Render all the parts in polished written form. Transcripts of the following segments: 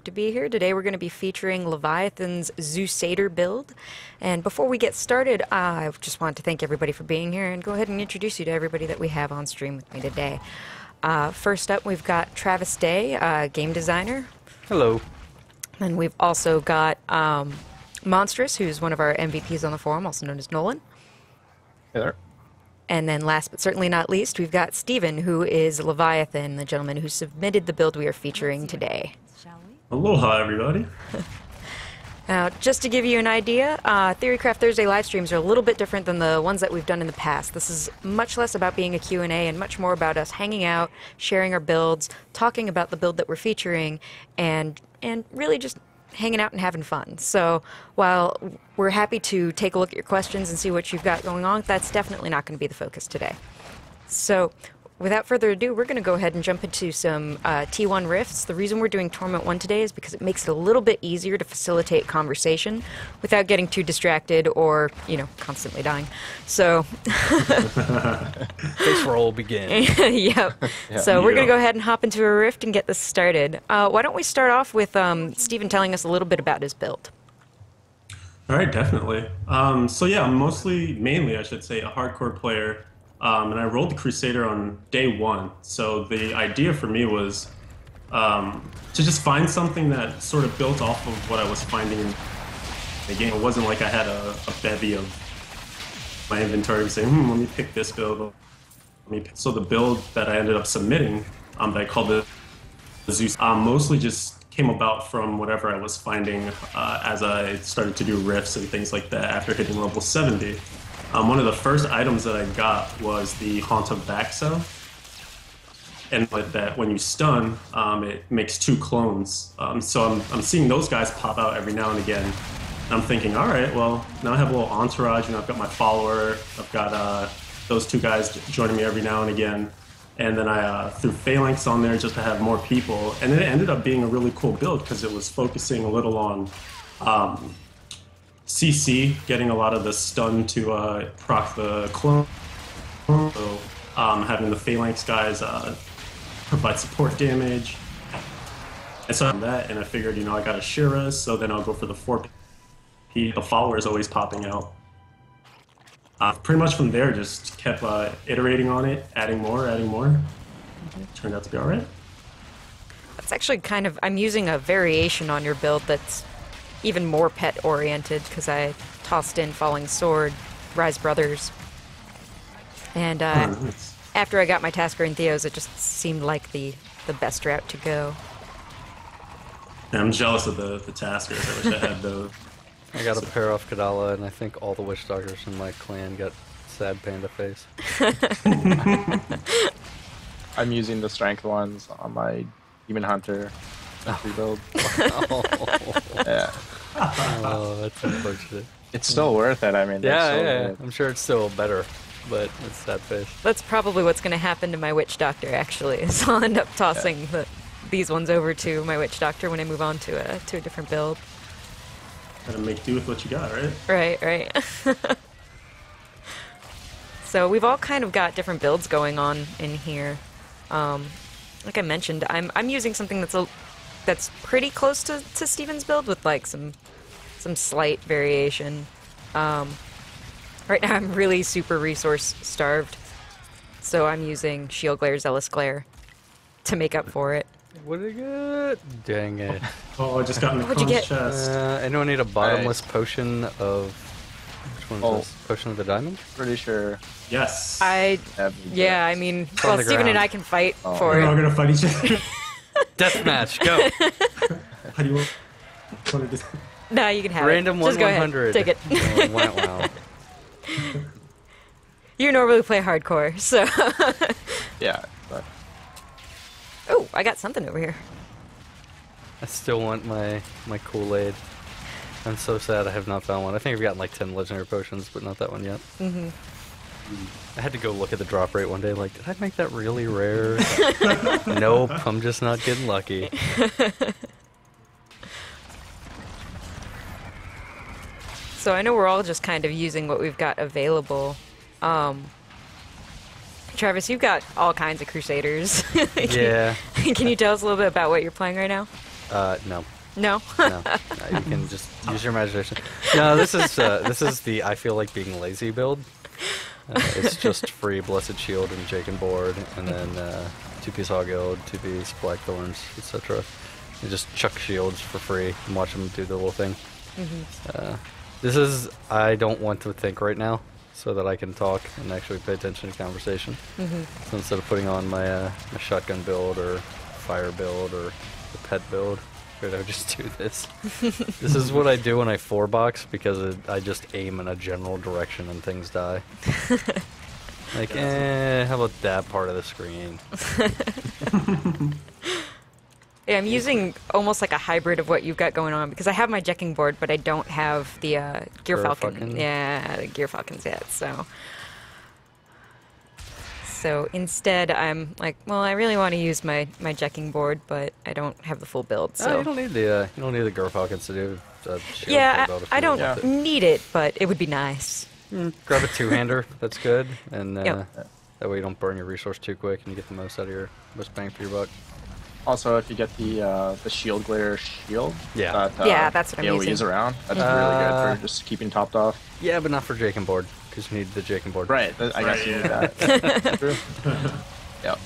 to be here. Today we're going to be featuring Leviathan's Zeusator build. And before we get started, I just want to thank everybody for being here and go ahead and introduce you to everybody that we have on stream with me today. First up, we've got Travis Day, game designer. Hello. And we've also got Monstrous, who's one of our MVPs on the forum, also known as Nolan. Hey there. And then last but certainly not least, we've got Steven, who is Leviathan, the gentleman who submitted the build we are featuring today. Aloha, everybody. Now, just to give you an idea, Theorycraft Thursday live streams are a little bit different than the ones that we've done in the past. This is much less about being a Q&A and much more about us hanging out, sharing our builds, talking about the build that we're featuring, and really just hanging out and having fun. So while we're happy to take a look at your questions and see what you've got going on, that's definitely not going to be the focus today. So without further ado, we're going to go ahead and jump into some T1 rifts. The reason we're doing Torment 1 today is because it makes it a little bit easier to facilitate conversation without getting too distracted or, you know, constantly dying. So Face roll begin. Yep. So we're going to go ahead and hop into a rift and get this started. Why don't we start off with Steven telling us a little bit about his build? All right, definitely. So yeah, I'm mainly, I should say, a hardcore player. And I rolled the Crusader on day one. So the idea for me was to just find something that sort of built off of what I was finding in the game. It wasn't like I had a bevy of my inventory saying, let me pick this build. So the build that I ended up submitting, that I called the Zeus, mostly just came about from whatever I was finding as I started to do rifts and things like that after hitting level 70. One of the first items that I got was the Haunt of Vaxa, and that when you stun, it makes 2 clones. So I'm seeing those guys pop out every now and again, and I'm thinking, all right, well, now I have a little entourage, and I've got my follower, I've got those 2 guys joining me every now and again, and then I threw Phalanx on there just to have more people, and it ended up being a really cool build because it was focusing a little on CC, getting a lot of the stun to proc the clone, so having the Phalanx guys provide support damage. And so that, and I figured, you know, I got a Shira, so then I'll go for the 4P. The follower is always popping out. Pretty much from there, just kept iterating on it, adding more. Turned out to be all right. That's actually kind of, I'm using a variation on your build that's even more pet-oriented, because I tossed in Falling Sword, Rise Brothers, and after I got my Tasker and Theos, it just seemed like the best route to go. Yeah, I'm jealous of the Taskers. I wish I had those. I got a pair off Kadala, and I think all the Witch Doctors in my clan got sad panda face. I'm using the strength ones on my Demon Hunter rebuild. Yeah. Oh, that's unfortunate. It's still worth it. I mean, yeah. I'm sure it's still better, but it's sad face. That's probably what's going to happen to my Witch Doctor, actually, is I'll end up tossing these ones over to my Witch Doctor when I move on to a different build. Gotta make do with what you got, right? Right. So we've all kind of got different builds going on in here. Like I mentioned, I'm using something that's pretty close to Steven's build with like some slight variation. Right now I'm really super resource starved, so I'm using Shield Glare, Zealous Glare to make up for it. What did I get? Dang it. Oh, I just got in the What'd you get? chest. Anyone need a bottomless potion of... Which one is this? Potion of the Diamond? Pretty sure. Yes. Yeah, I mean, on well, the Steven and ground. I can fight for We're it. all gonna fight each other. Deathmatch, go! How do you want to do? No, you can have Random it. Just go ahead. 1/100. Take it. Oh, wow. You normally play hardcore, so... Yeah, but Oh, I got something over here. I still want my Kool-Aid. I'm so sad I have not found one. I think I've gotten like 10 legendary potions, but not that one yet. I had to go look at the drop rate one day, like, did I make that really rare? Nope, I'm just not getting lucky. So I know we're all just kind of using what we've got available. Travis, you've got all kinds of Crusaders. Yeah. Can you tell us a little bit about what you're playing right now? No. No? No. You can just use your imagination. No, this is the I feel like being lazy build. It's just free Blessed Shield and Jake and Board, and then 2-piece Hog Guild, 2-piece Blackthorns, etc. You just chuck shields for free and watch them do the little thing. This is, I don't want to think right now, so that I can talk and actually pay attention to conversation. So instead of putting on my, my shotgun build or fire build or the pet build, I would just do this. This is what I do when I 4-box because I just aim in a general direction and things die. Like, how about that part of the screen? Yeah, I'm using almost like a hybrid of what you've got going on because I have my Jecking board, but I don't have the Gear Falcon. Yeah, the Gear Falcons yet, so... So instead, I'm like, well, I really want to use my Jecking board, but I don't have the full build. So you don't need the Gear Falcons to do shield yeah, build I don't need it, but it would be nice. Grab a 2-hander, that's good, and Yep. that way you don't burn your resource too quick and you get the most out of your most bang for your buck. Also, if you get the shield glare shield, Yeah. that, that's what I'm AoEs using. around, that's really good for just keeping topped off. Yeah, but not for Jake and Board, because you need the Jake and Board. Right, I guess you need that. True. Yep.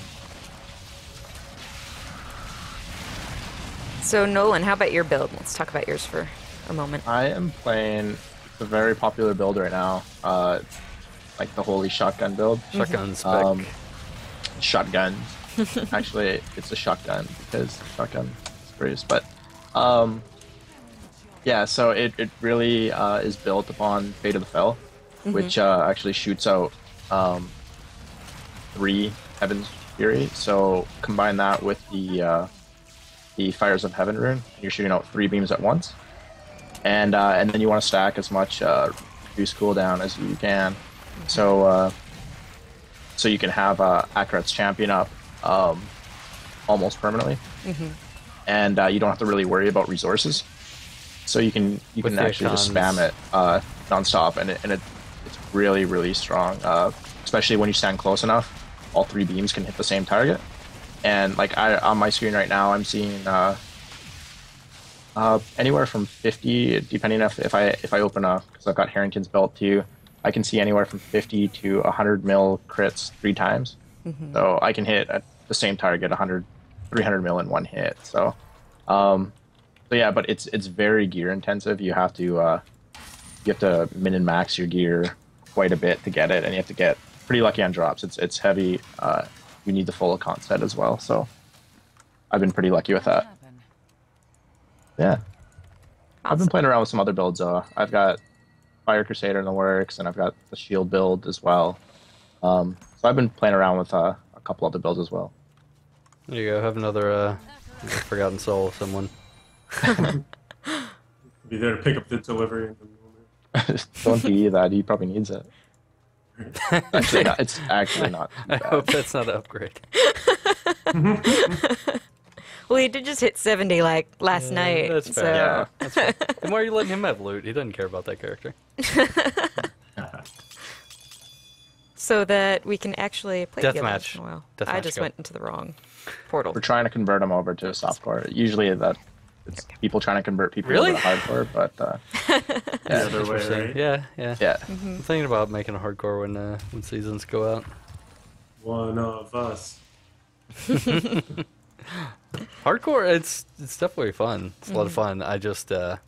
So Nolan, how about your build? Let's talk about yours for a moment. I am playing a very popular build right now, like the Holy Shotgun build. Shotgun spec. Shotguns. Actually, it's a shotgun because shotgun sprays, but yeah, so it really is built upon Fate of the Fell, which actually shoots out 3 Heaven's Fury. So combine that with the Fires of Heaven rune, you're shooting out 3 beams at once, and then you want to stack as much reduce cooldown as you can, so you can have Akarat's Champion up almost permanently, and you don't have to really worry about resources. So you can actually just spam it nonstop, and it's really, really strong. Especially when you stand close enough, all 3 beams can hit the same target. And like on my screen right now, I'm seeing anywhere from 50, depending if I open because I've got Harrington's belt too. I can see anywhere from 50 to 100 mil crits 3 times. So I can hit at the same target 300 mil in one hit. So yeah, but it's very gear intensive. You have to min and max your gear quite a bit to get it, and you have to get pretty lucky on drops. It's heavy. You need the full Akant set as well. So I've been pretty lucky with that. Yeah. Awesome. I've been playing around with some other builds. I've got Fire Crusader in the works, and I've got the Shield build as well. So I've been playing around with a couple other builds as well. There you go. Have another Forgotten Soul of someone. Be there to pick up the delivery in the moment. Don't be that. He probably needs it. Actually, it's actually not. I hope that's not an upgrade. Well, he did just hit 70 like last night. That's so. fair. Yeah. That's fair. And why are you letting him have loot? He doesn't care about that character. So that we can actually play together once Deathmatch. in a while. Deathmatch, I just go. went into the wrong portal. We're trying to convert them over to softcore. Usually it's people trying to convert people Really? over to hardcore, but The other way, Interesting. right? Yeah. yeah. I'm thinking about making a hardcore when seasons go out. One of us. Hardcore, it's definitely fun. It's a lot of fun. I just I've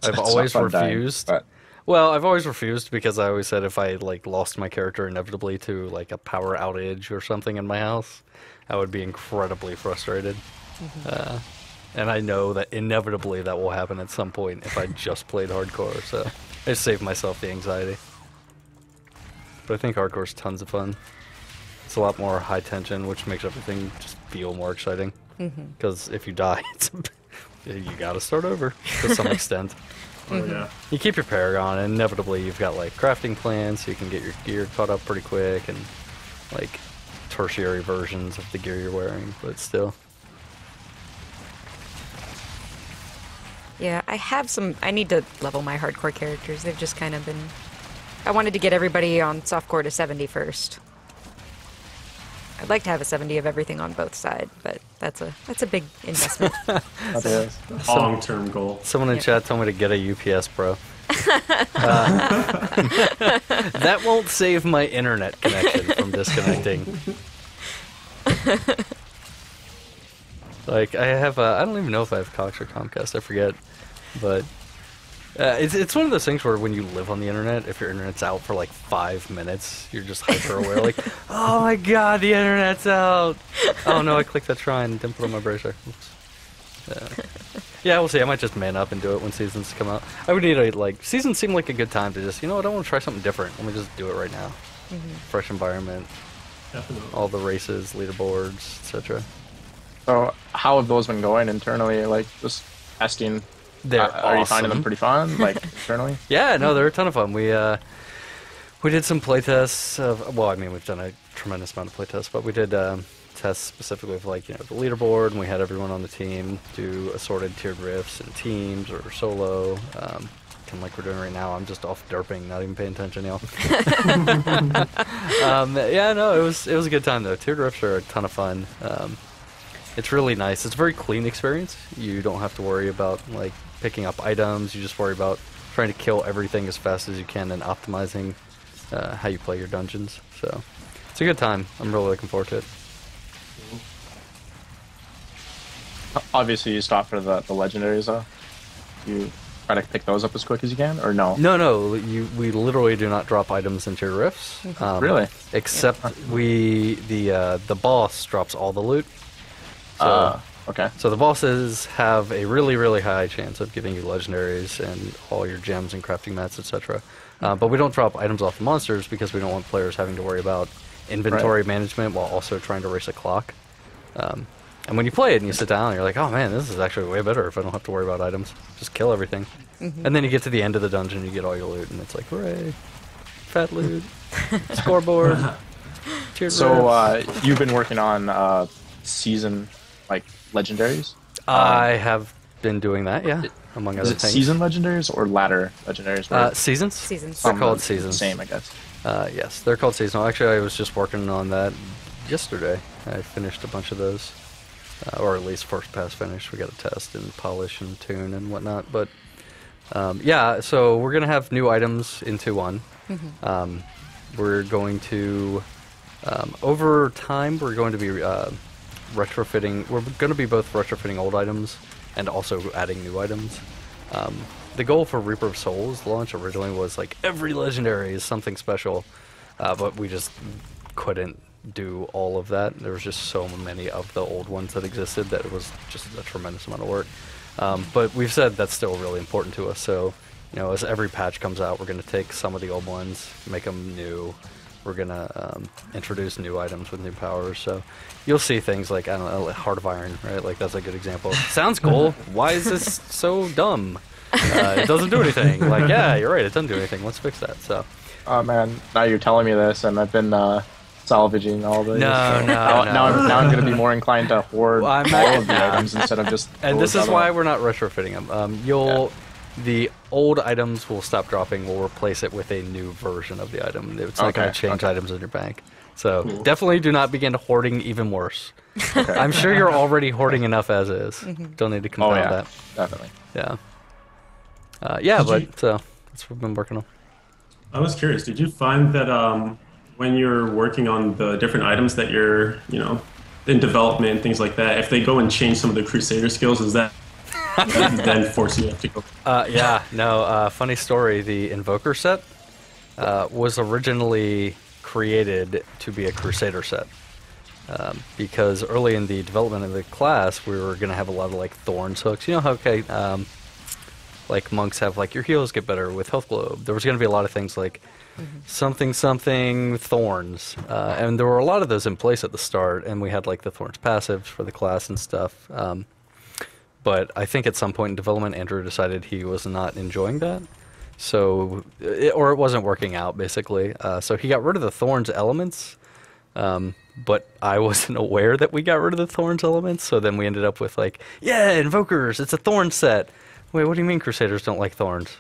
It's always not fun dying, refused. but Well, I've always refused because I always said if I like lost my character inevitably to like a power outage or something in my house, I would be incredibly frustrated. And I know that inevitably that will happen at some point if I just played hardcore, so I just saved myself the anxiety. But I think hardcore's tons of fun. It's a lot more high tension, which makes everything just feel more exciting. Because if you die, you gotta start over to some extent. Oh, yeah. You keep your Paragon, and inevitably you've got like crafting plans, so you can get your gear caught up pretty quick, and like tertiary versions of the gear you're wearing, but still. Yeah, I have some. I need to level my hardcore characters. They've just kind of been. I wanted to get everybody on softcore to 70 first. I'd like to have a 70 of everything on both sides, but that's a big investment. That is. Long-term goal. Someone in chat told me to get a UPS Pro. That won't save my internet connection from disconnecting. Like, I have, I don't even know if I have Cox or Comcast, I forget. But it's one of those things where when you live on the internet, if your internet's out for like 5 minutes, you're just hyper aware, like, oh my god, the internet's out! Oh no, I clicked that shrine and didn't put on my bracer. Oops. Yeah, we'll see. I might just man up and do it when seasons come out. I would need like, seasons seem like a good time to just, you know what, I want to try something different. Let me just do it right now. Fresh environment, Definitely. all the races, leaderboards, etc. So how have those been going internally? Like just testing. They're Are you finding them awesome. pretty fun? Like internally? Yeah, no, they're a ton of fun. We did some playtests of, well, I mean, we've done a tremendous amount of playtests, but we did tests specifically of, like, you know, the leaderboard, and we had everyone on the team do assorted tiered rifts in teams or solo, kind of like we're doing right now. I'm just off derping, not even paying attention, y'all. Yeah, no, it was a good time though. Tiered rifts are a ton of fun. It's really nice. It's a very clean experience. You don't have to worry about like picking up items. You just worry about trying to kill everything as fast as you can and optimizing how you play your dungeons. So it's a good time. I'm really looking forward to it. Obviously, you stop for the legendaries though. You try to pick those up as quick as you can, or no? No, we literally do not drop items into your rifts. Really? Except the boss drops all the loot. So, Okay. so the bosses have a really, really high chance of giving you legendaries and all your gems and crafting mats, etc. But we don't drop items off the monsters because we don't want players having to worry about inventory management while also trying to race a clock. And when you play it and you sit down, you're like, oh man, this is actually way better if I don't have to worry about items. Just kill everything. And then you get to the end of the dungeon, you get all your loot, and it's like, hooray. Fat loot. Scoreboard. Tiered So rifts. you've been working on season like legendaries. I have been doing that, yeah, among Is other it things. season legendaries or ladder legendaries? Where Seasons? Seasons. They're some called are seasons. Same, I guess. Yes, they're called seasonal. Actually, I was just working on that yesterday. I finished a bunch of those, or at least first pass finished. We got to test and polish and tune and whatnot. But yeah, so we're gonna have new items in 2.1. We're going to over time we're going to be retrofitting. We're going to be both retrofitting old items and also adding new items. The goal for Reaper of Souls launch originally was like every legendary is something special, but we just couldn't do all of that. There was just so many of the old ones that existed that it was just a tremendous amount of work. But we've said that's still really important to us. So, you know, as every patch comes out, we're going to take some of the old ones, make them new. We're going to introduce new items with new powers. So you'll see things like, I don't know, like Heart of Iron, right? Like, that's a good example. Sounds cool. Why is this so dumb? It doesn't do anything. Like, yeah, you're right. It doesn't do anything. Let's fix that. So. Oh man, now you're telling me this, and I've been salvaging all these. No. Now I'm going to be more inclined to hoard Well, I'm all not- of the items instead of just. And this those is other why ones. we're not retrofitting them. The old items will stop dropping. We'll replace it with a new version of the item. It's not going to change items in your bank. So definitely do not begin hoarding even worse. I'm sure you're already hoarding enough as is. Don't need to Oh compound yeah, that. definitely. Yeah. Did So that's what we've been working on. I was curious, did you find that when you're working on the different items that you're, in development and things like that, if they go and change some of the Crusader skills, is that then force you to go? Funny story. The Invoker set was originally created to be a Crusader set. Because early in the development of the class, we were going to have a lot of like thorns hooks. You know how, like monks have like your heals get better with health globe. There was going to be a lot of things like something thorns, and there were a lot of those in place at the start. And we had like the thorns passives for the class and stuff. But I think at some point in development, Andrew decided he was not enjoying that, it wasn't working out basically. So he got rid of the thorns elements. But I wasn't aware that we got rid of the thorns elements. So then we ended up with like, yeah, invokers, it's a thorn set. Wait, what do you mean Crusaders don't like thorns?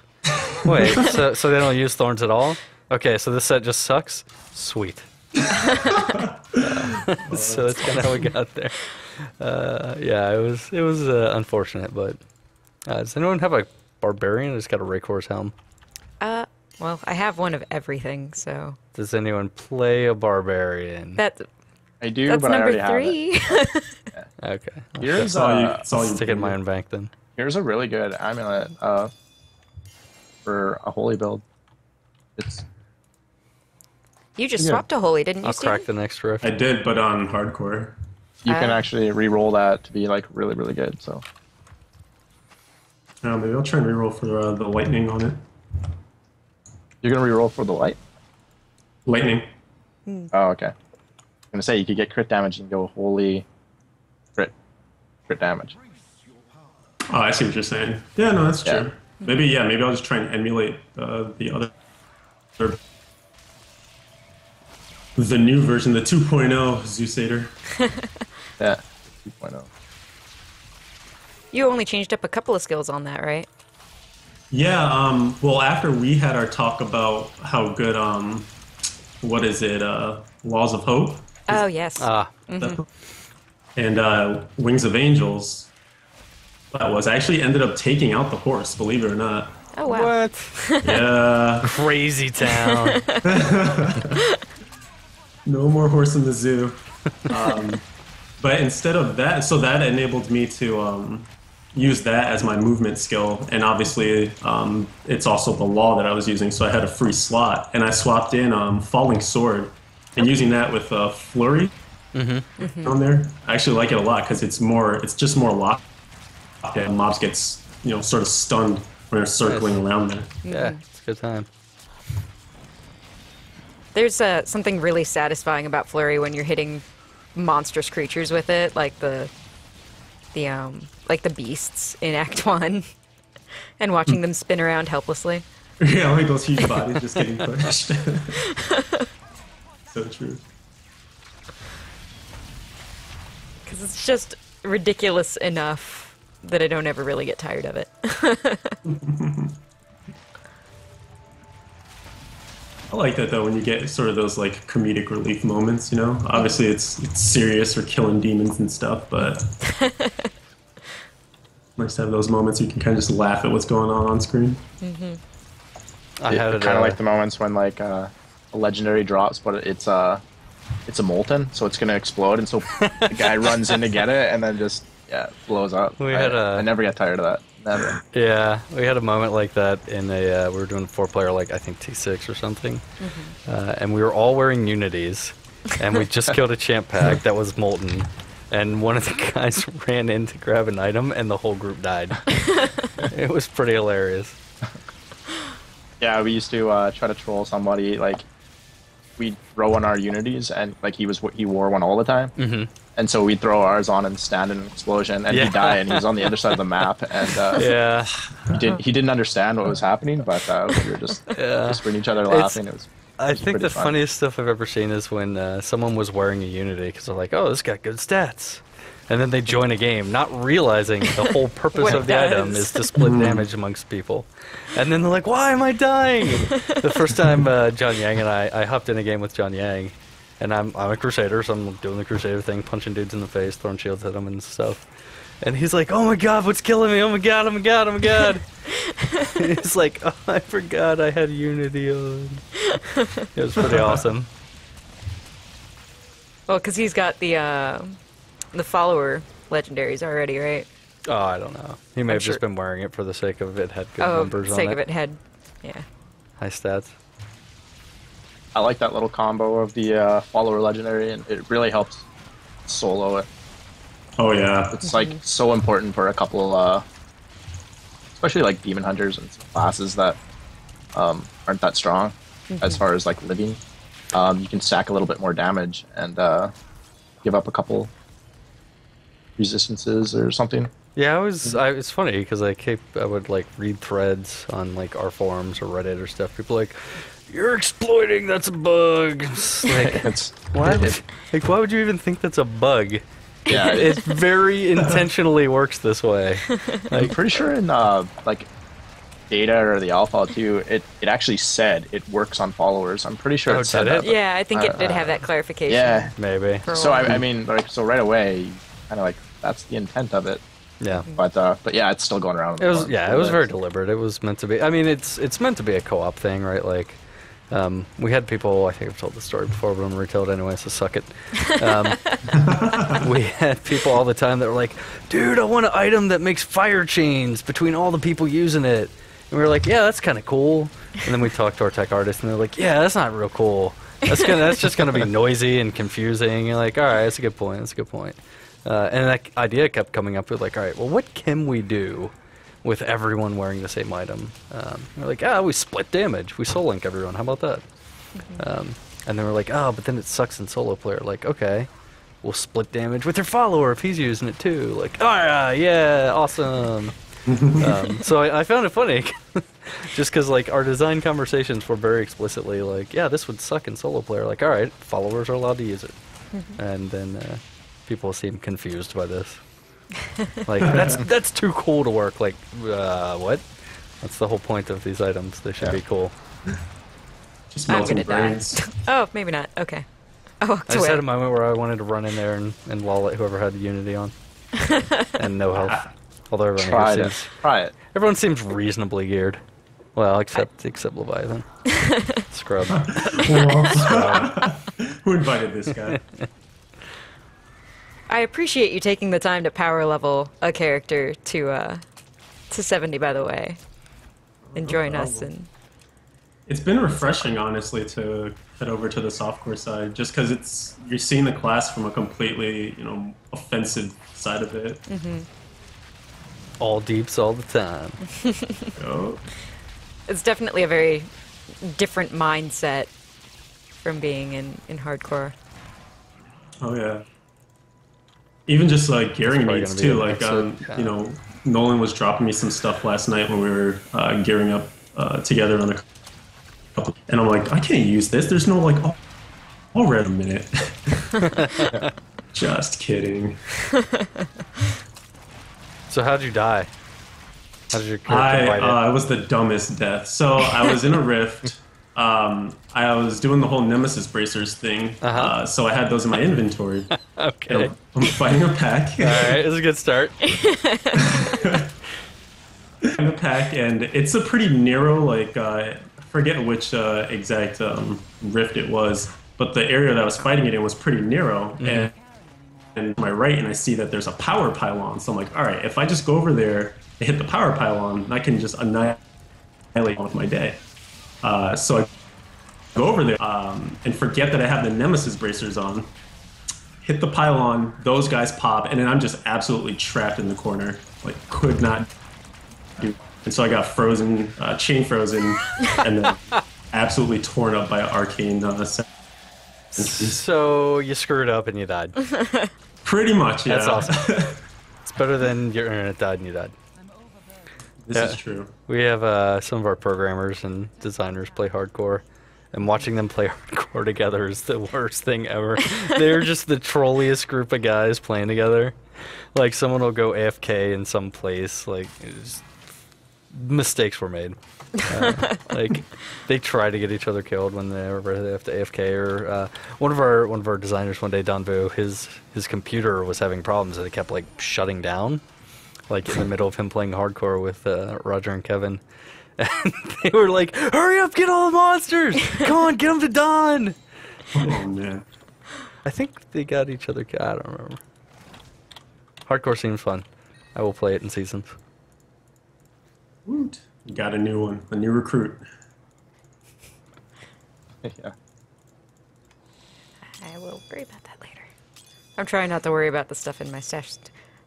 Wait, so they don't use thorns at all? Okay, so this set just sucks? Sweet. So that's kind of how we got there. Yeah, it was unfortunate, but does anyone have a barbarian? I just got a Raycor's helm. Well, I have one of everything, so Does anyone play a barbarian? I do, that's but I number already have 3. it. Okay. Here's It's all you Stick it in do. my own bank then. here's a really good amulet for a holy build. It's You just Yeah. swapped a holy, didn't you, I'll Steven? crack the next rift. I did, but on hardcore. you can Ah. actually re-roll that to be like really really good. So Maybe I'll try and reroll for the lightning on it. you're gonna re-roll for the light. Lightning. Oh, okay. I'm gonna say you could get crit damage and go holy crit damage. Oh, I see what you're saying. Yeah, no, that's Yeah. true. Maybe I'll just try and emulate the other, the new version, the 2.0 Zeusator. Yeah. 2.0. You only changed up a couple of skills on that, right? Yeah. Well, after we had our talk about how good what is it? Laws of Hope. Oh, yes. Ah, And Wings of Angels. That was I actually ended up taking out the horse. Believe it or not. Oh, wow. what? Yeah. Crazy town. No more horse in the zoo. But instead of that, so that enabled me to use that as my movement skill. And obviously, it's also the law that I was using, so I had a free slot. And I swapped in Falling Sword. And using that with Flurry on there, I actually like it a lot because it's just more lock. And mobs gets, sort of stunned when they're circling around there. Yeah, it's a good time. There's something really satisfying about Flurry when you're hitting monstrous creatures with it, like the beasts in Act 1, and watching them spin around helplessly. Yeah, like those huge bodies just getting pushed. So true. Because it's just ridiculous enough that I don't ever really get tired of it. I like that though when you get sort of those like comedic relief moments, Obviously it's serious or killing demons and stuff, but nice to have those moments you can kind of just laugh at what's going on screen. I had it Kind of like the moments when like a legendary drops, but it's a molten, so it's gonna explode, and so the guy runs in to get it, and then just blows up. I never get tired of that. Never. Yeah, we had a moment like that in we were doing 4-player, like I think T6 or something, and we were all wearing Unities, and we just killed a champ pack that was molten, and one of the guys ran in to grab an item, and the whole group died. It was pretty hilarious. Yeah, we used to try to troll somebody. Like we'd throw on our Unities, and like he wore one all the time. And so we'd throw ours on and stand in an explosion, and he'd die, and he was on the other side of the map, and Yeah, he didn't understand what was happening, but we were just whispering each other laughing. I think pretty the fun. funniest stuff I've ever seen is when someone was wearing a Unity because they're like, "Oh, this got good stats," and then they join a game, not realizing the whole purpose What of it the does. item is to split damage amongst people. And then they're like, "Why am I dying?" The first time John Yang and I hopped in a game with John Yang, and I'm a Crusader, so I'm doing the Crusader thing, punching dudes in the face, throwing shields at them and stuff. And he's like, "Oh my god, what's killing me? Oh my god, oh my god, oh my god." He's like, "Oh, I forgot I had Unity on." It was pretty awesome. Well, because he's got the follower legendaries already, right? Oh, I don't know. He may I'm have just sure- been wearing it for the sake of it had good Oh, numbers on sake it. of it, head. Yeah. High stats. I like that little combo of the follower legendary, and it really helps solo it. Oh yeah. It's like so important for a couple, especially like demon hunters and some classes that aren't that strong as far as like living. You can stack a little bit more damage and give up a couple resistances or something. Yeah, it's funny because I would like read threads on like our forums or Reddit or stuff. People like, "You're exploiting. That's a bug." It's like, It's why? it- Why would you even think that's a bug? yeah, It very intentionally works this way. I'm pretty sure in like beta or the alpha too, it actually said it works on followers. I'm pretty sure Oh, it said did that. it? Yeah, I think it did have that clarification. Yeah. Maybe. for a So while. I mean, like, so right away, kind of like that's the intent of it. Yeah. But yeah, it's still going around. It was it was very deliberate. It was meant to be. I mean, it's meant to be a co-op thing, right? Like, we had people. I think I've told the story before, but I'm gonna retell it anyway. So suck it. We had people all the time that were like, "Dude, I want an item that makes fire chains between all the people using it." And we were like, "Yeah, that's kind of cool." And then we talked to our tech artist, and they're like, "Yeah, that's not real cool. That's just gonna be noisy and confusing." And you're like, "All right, that's a good point. That's a good point." And that idea kept coming up with like, all right, well, what can we do with everyone wearing the same item? We're like, we split damage. We soul link everyone. How about that? And then we're like, but then it sucks in solo player. Like, okay, we'll split damage with your follower if he's using it too. Like, yeah, awesome. So I found it funny, just because like our design conversations were very explicitly like, yeah, this would suck in solo player. Like, all right, followers are allowed to use it, and then. People seem confused by this. Like, that's too cool to work. Like, what? That's the whole point of these items. They should be cool. Just I'm melting gonna die. brains. Oh, maybe not. Okay. I walked I just away. had a moment where I wanted to run in there and lol at whoever had Unity on. And no health. Although everyone seems reasonably geared. Well, except Leviathan. Scrub. Who invited this guy? I appreciate you taking the time to power level a character to 70, by the way, and join us. And It's been refreshing, honestly, to head over to the softcore side, just because you're seeing the class from a completely, offensive side of it. All deeps all the time. Oh. it's definitely a very different mindset from being in hardcore. Oh yeah. Even just like gearing probably needs gonna be too. an Like exit, Nolan was dropping me some stuff last night when we were gearing up together on a couple, and I'm like, I can't use this. There's no like. I'll read a minute. Just kidding. So how'd you die? How did your character bite it? It was the dumbest death. So I was in a rift. I was doing the whole Nemesis bracers thing. So I had those in my inventory. Okay. And I'm fighting a pack. All right, this is a good start. In the pack, and it's a pretty narrow, like, I forget which exact rift it was, but the area that I was fighting it in was pretty narrow. And to my right, and I see that there's a power pylon. So I'm like, all right, if I just go over there and hit the power pylon, I can just annihilate with my day. So I go over there and forget that I have the Nemesis bracers on, hit the pylon, those guys pop, and then I'm just absolutely trapped in the corner. Like, could not do. And so I got frozen, chain frozen, and then absolutely torn up by arcane. So you screwed up and you died. Pretty much, yeah. That's awesome. It's better than your internet died and you died. This is true. We have some of our programmers and designers play hardcore, and watching them play hardcore together is the worst thing ever. They're just the trolliest group of guys playing together. Like, someone will go AFK in some place. Like, mistakes were made. Like, they try to get each other killed when they have to AFK. Or one of our designers one day, Don Vu, his computer was having problems and it kept like shutting down. Like in the middle of him playing hardcore with Roger and Kevin. And they were like, hurry up, get all the monsters! Come on, get them to Don! Oh, man. I think they got each other killed. I don't remember. Hardcore seems fun. I will play it in seasons. Woot. Got a new one, a new recruit. Yeah. I will worry about that later. I'm trying not to worry about the stuff in my stash.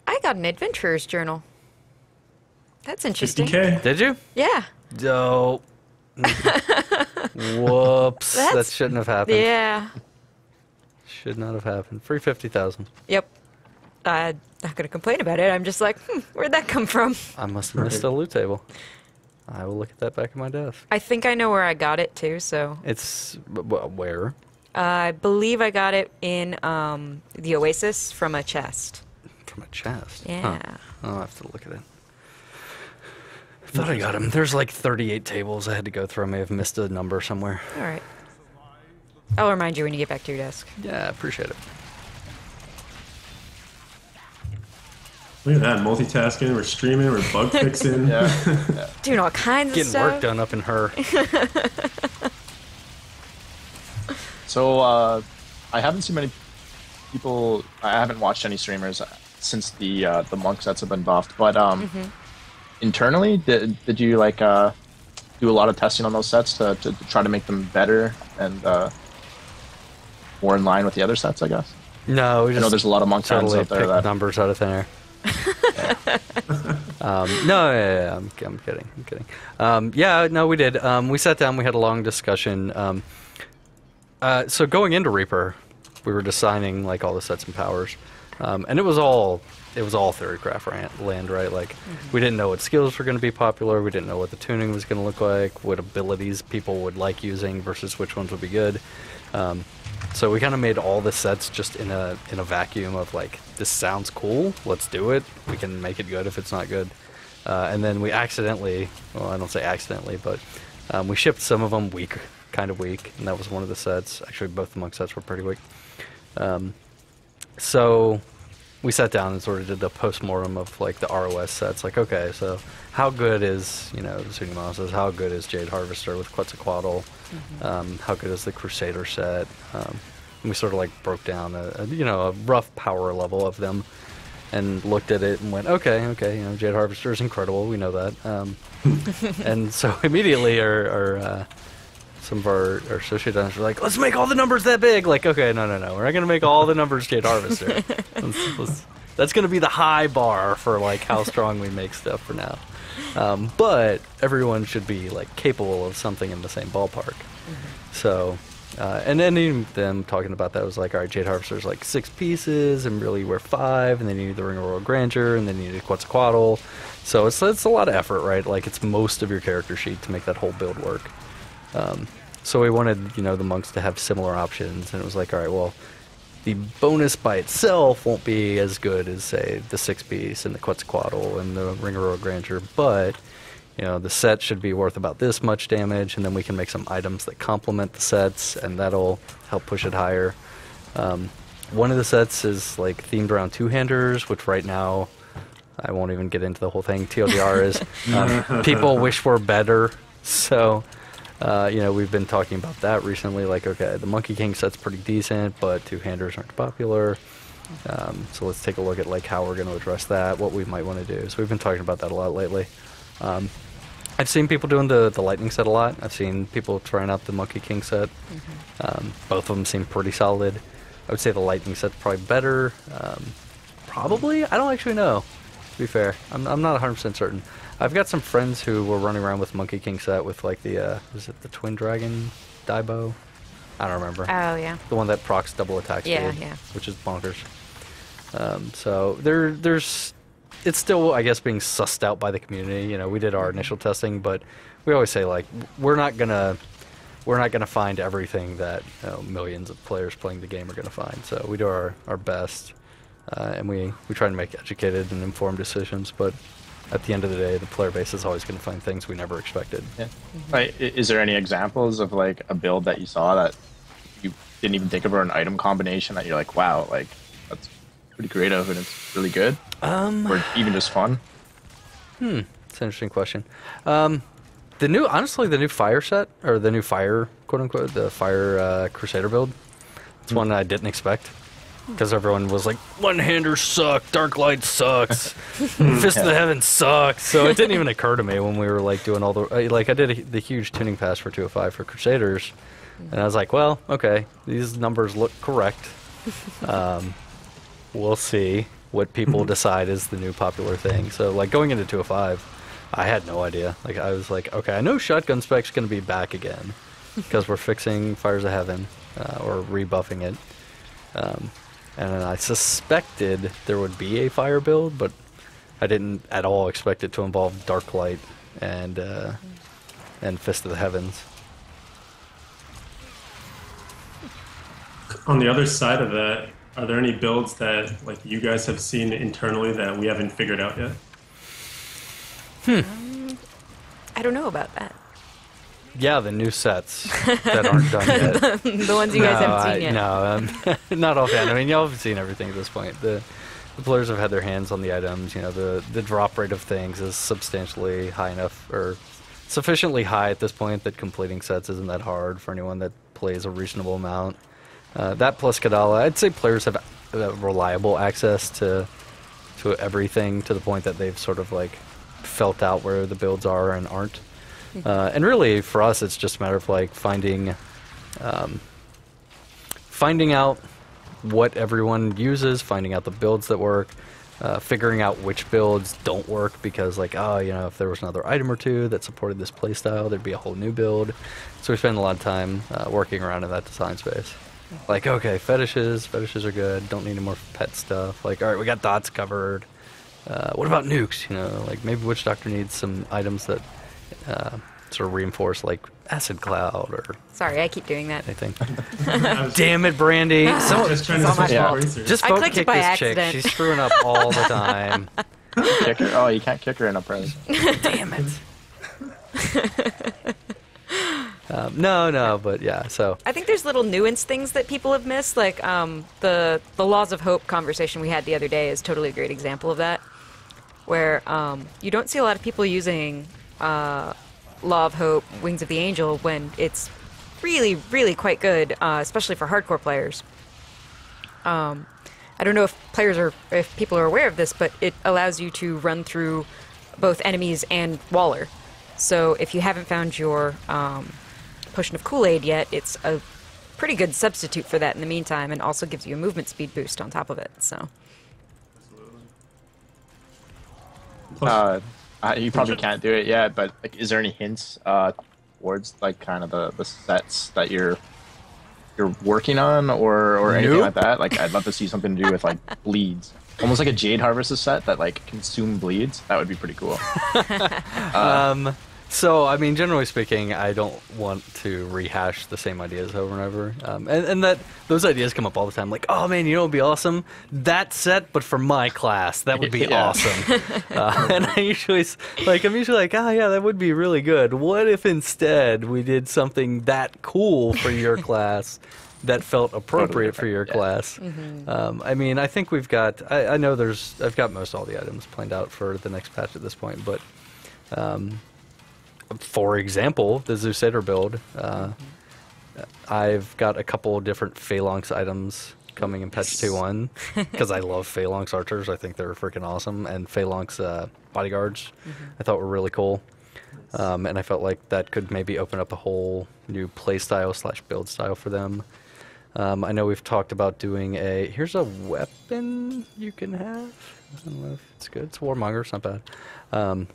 I got an adventurer's journal. That's interesting. 50K. Did you? Yeah. Dope. Whoops. That shouldn't have happened. Yeah. Should not have happened. Free 50,000. Yep. I'm not going to complain about it. I'm just like, where'd that come from? I must have missed a loot table. I will look at that back in my desk. I think I know where I got it, too, so... It's... where? I believe I got it in the Oasis from a chest. From a chest? Yeah. Huh. I'll have to look at it. thought I got him. There's like 38 tables I had to go through. I may have missed a number somewhere. All right. I'll remind you when you get back to your desk. Yeah, appreciate it. Look at that, multitasking, we're streaming, we're bug fixing. Yeah. Doing all kinds of Getting stuff. work done up in her. So I haven't seen many people. I haven't watched any streamers since the monk sets have been buffed. But internally, did you like do a lot of testing on those sets to try to make them better and more in line with the other sets? I guess. No, we I just know there's a lot of monk fans totally out there picked that. numbers out of thin air. No, yeah, I'm kidding. I'm kidding. Yeah, no, we did. We sat down. We had a long discussion. So going into Reaper, we were designing like all the sets and powers, and it was all Theorycraft land, right? Like we didn't know what skills were going to be popular. We didn't know what the tuning was going to look like, what abilities people would like using versus which ones would be good. So we kind of made all the sets just in a vacuum of like, this sounds cool, let's do it. We can make it good if it's not good. And then we accidentally, well, I don't say accidentally, but we shipped some of them kind of weak, and that was one of the sets. Actually, both the monk sets were pretty weak. So we sat down and sort of did the post-mortem of like the ROS sets. Like, okay, so how good is, the Tsunimasa? How good is Jade Harvester with Quetzalcoatl? How good is the Crusader set? And we sort of like broke down a rough power level of them and looked at it and went, okay, Jade Harvester is incredible. We know that. And so immediately some of our associate designers were like, let's make all the numbers that big. Like, okay, no. We're not going to make all the numbers Jade Harvester. That's going to be the high bar for, like, how strong we make stuff for now. But everyone should be, like, capable of something in the same ballpark. So, and then even them talking about that was like, all right, Jade Harvester's, like, 6 pieces, and really we're 5, and then you need the Ring of Royal Grandeur, and then you need Quetzalcoatl. So it's a lot of effort, right? Like, it's most of your character sheet to make that whole build work. So we wanted, the monks to have similar options, and it was like, all right, well, the bonus by itself won't be as good as, say, the 6-piece and the Quetzalcoatl and the Ring of Royal Grandeur, but, the set should be worth about this much damage, and then we can make some items that complement the sets, and that'll help push it higher. One of the sets is, like, themed around two-handers, which right now, I won't even get into the whole thing. TLDR is people wish we're better, so... we've been talking about that recently, like, okay, the Monkey King set's pretty decent, but two-handers aren't popular. So let's take a look at, like, how we're going to address that, what we might want to do. So we've been talking about that a lot lately. I've seen people doing the Lightning set a lot. I've seen people trying out the Monkey King set. Both of them seem pretty solid. I would say the Lightning set's probably better. Probably? I don't actually know, to be fair. I'm not 100% certain. I've got some friends who were running around with Monkey King set with, like, is it the Twin Dragon Daibo? I don't remember. Oh, yeah. The one that procs double attack speed, Yeah. which is bonkers. So there's, it's still, I guess, being sussed out by the community. We did our initial testing, but we always say, like, we're not gonna find everything that millions of players playing the game are gonna find. So we do our best, and we try to make educated and informed decisions, but at the end of the day, the player base is always going to find things we never expected. Yeah. Like, is there any examples of, like, a build that you saw that you didn't even think of, or an item combination that you're like, wow, like, that's pretty creative and it's really good? Or even just fun? It's an interesting question. The new fire set, or the new fire, quote unquote, the fire Crusader build, it's one I didn't expect. Because everyone was like, one-hander suck, Dark Light sucks, Fist of the Heavens sucks. So it didn't even occur to me when we were, like, doing all the... Like, I did the huge tuning pass for 205 for Crusaders, and I was like, well, okay, these numbers look correct. We'll see what people decide is the new popular thing. So, like, going into 205, I had no idea. Like, I was like, okay, I know Shotgun Spec's going to be back again, because we're fixing Fires of Heaven, or rebuffing it. And I suspected there would be a fire build, but I didn't at all expect it to involve Dark Light and Fist of the Heavens. On the other side of that, are there any builds that, like, you guys have seen internally that we haven't figured out yet? I don't know about that. Yeah, the new sets that aren't done yet. The ones you guys haven't seen yet. No, not offhand. I mean, y'all have seen everything at this point. The players have had their hands on the items. You know, the drop rate of things is substantially high enough, or sufficiently high at this point, that completing sets isn't that hard for anyone that plays a reasonable amount. That plus Kadala, I'd say players have reliable access to everything, to the point that they've sort of like felt out where the builds are and aren't. And really, for us, it's just a matter of like finding out what everyone uses, finding out the builds that work, figuring out which builds don't work, because like, oh, you know, if there was another item or two that supported this playstyle, there'd be a whole new build. So we spend a lot of time working around in that design space. Like, okay, fetishes are good, don't need any more pet stuff. Like, all right, we got dots covered. What about nukes? You know, like maybe Witch Doctor needs some items that sort of reinforce, like Acid Cloud or... Sorry, I keep doing that. anything. Damn it, Brandy! Just trying to switch Yeah. racers. Just I vote clicked kick it by this accident. chick. She's screwing up all the time. Kick her? Oh, you can't kick her in a press. Damn it. No, but yeah, so... I think there's little nuance things that people have missed, like the Laws of Hope conversation we had the other day is totally a great example of that, where you don't see a lot of people using Law of Hope, Wings of the Angel, when it's really, really quite good, especially for hardcore players. I don't know if people are aware of this, but it allows you to run through both enemies and Waller. So if you haven't found your Potion of Kool-Aid yet, it's a pretty good substitute for that in the meantime, and also gives you a movement speed boost on top of it. So. You probably can't do it yet, but like, is there any hints towards like kind of the sets that you're working on, or anything Nope. like that? Like, I'd love to see something to do with like bleeds, almost like a Jade Harvester set that like consume bleeds. That would be pretty cool. So, I mean, generally speaking, I don't want to rehash the same ideas over and over. And that those ideas come up all the time. Like, oh man, you know what would be awesome? That set, but for my class. That would be Yeah. awesome. And I'm usually like, oh yeah, that would be really good. What if instead we did something that cool for your class that felt appropriate for your class? I mean, I think we've got, I know I've got most all the items planned out for the next patch at this point, but... for example, the Zusader build, I've got a couple different Phalanx items coming in patch 2.1 because I love Phalanx archers. I think they're freaking awesome, and Phalanx bodyguards I thought were really cool. And I felt like that could maybe open up a whole new playstyle / build style for them. I know we've talked about doing here's a weapon you can have. I don't know if it's good. It's Warmonger, it's not bad.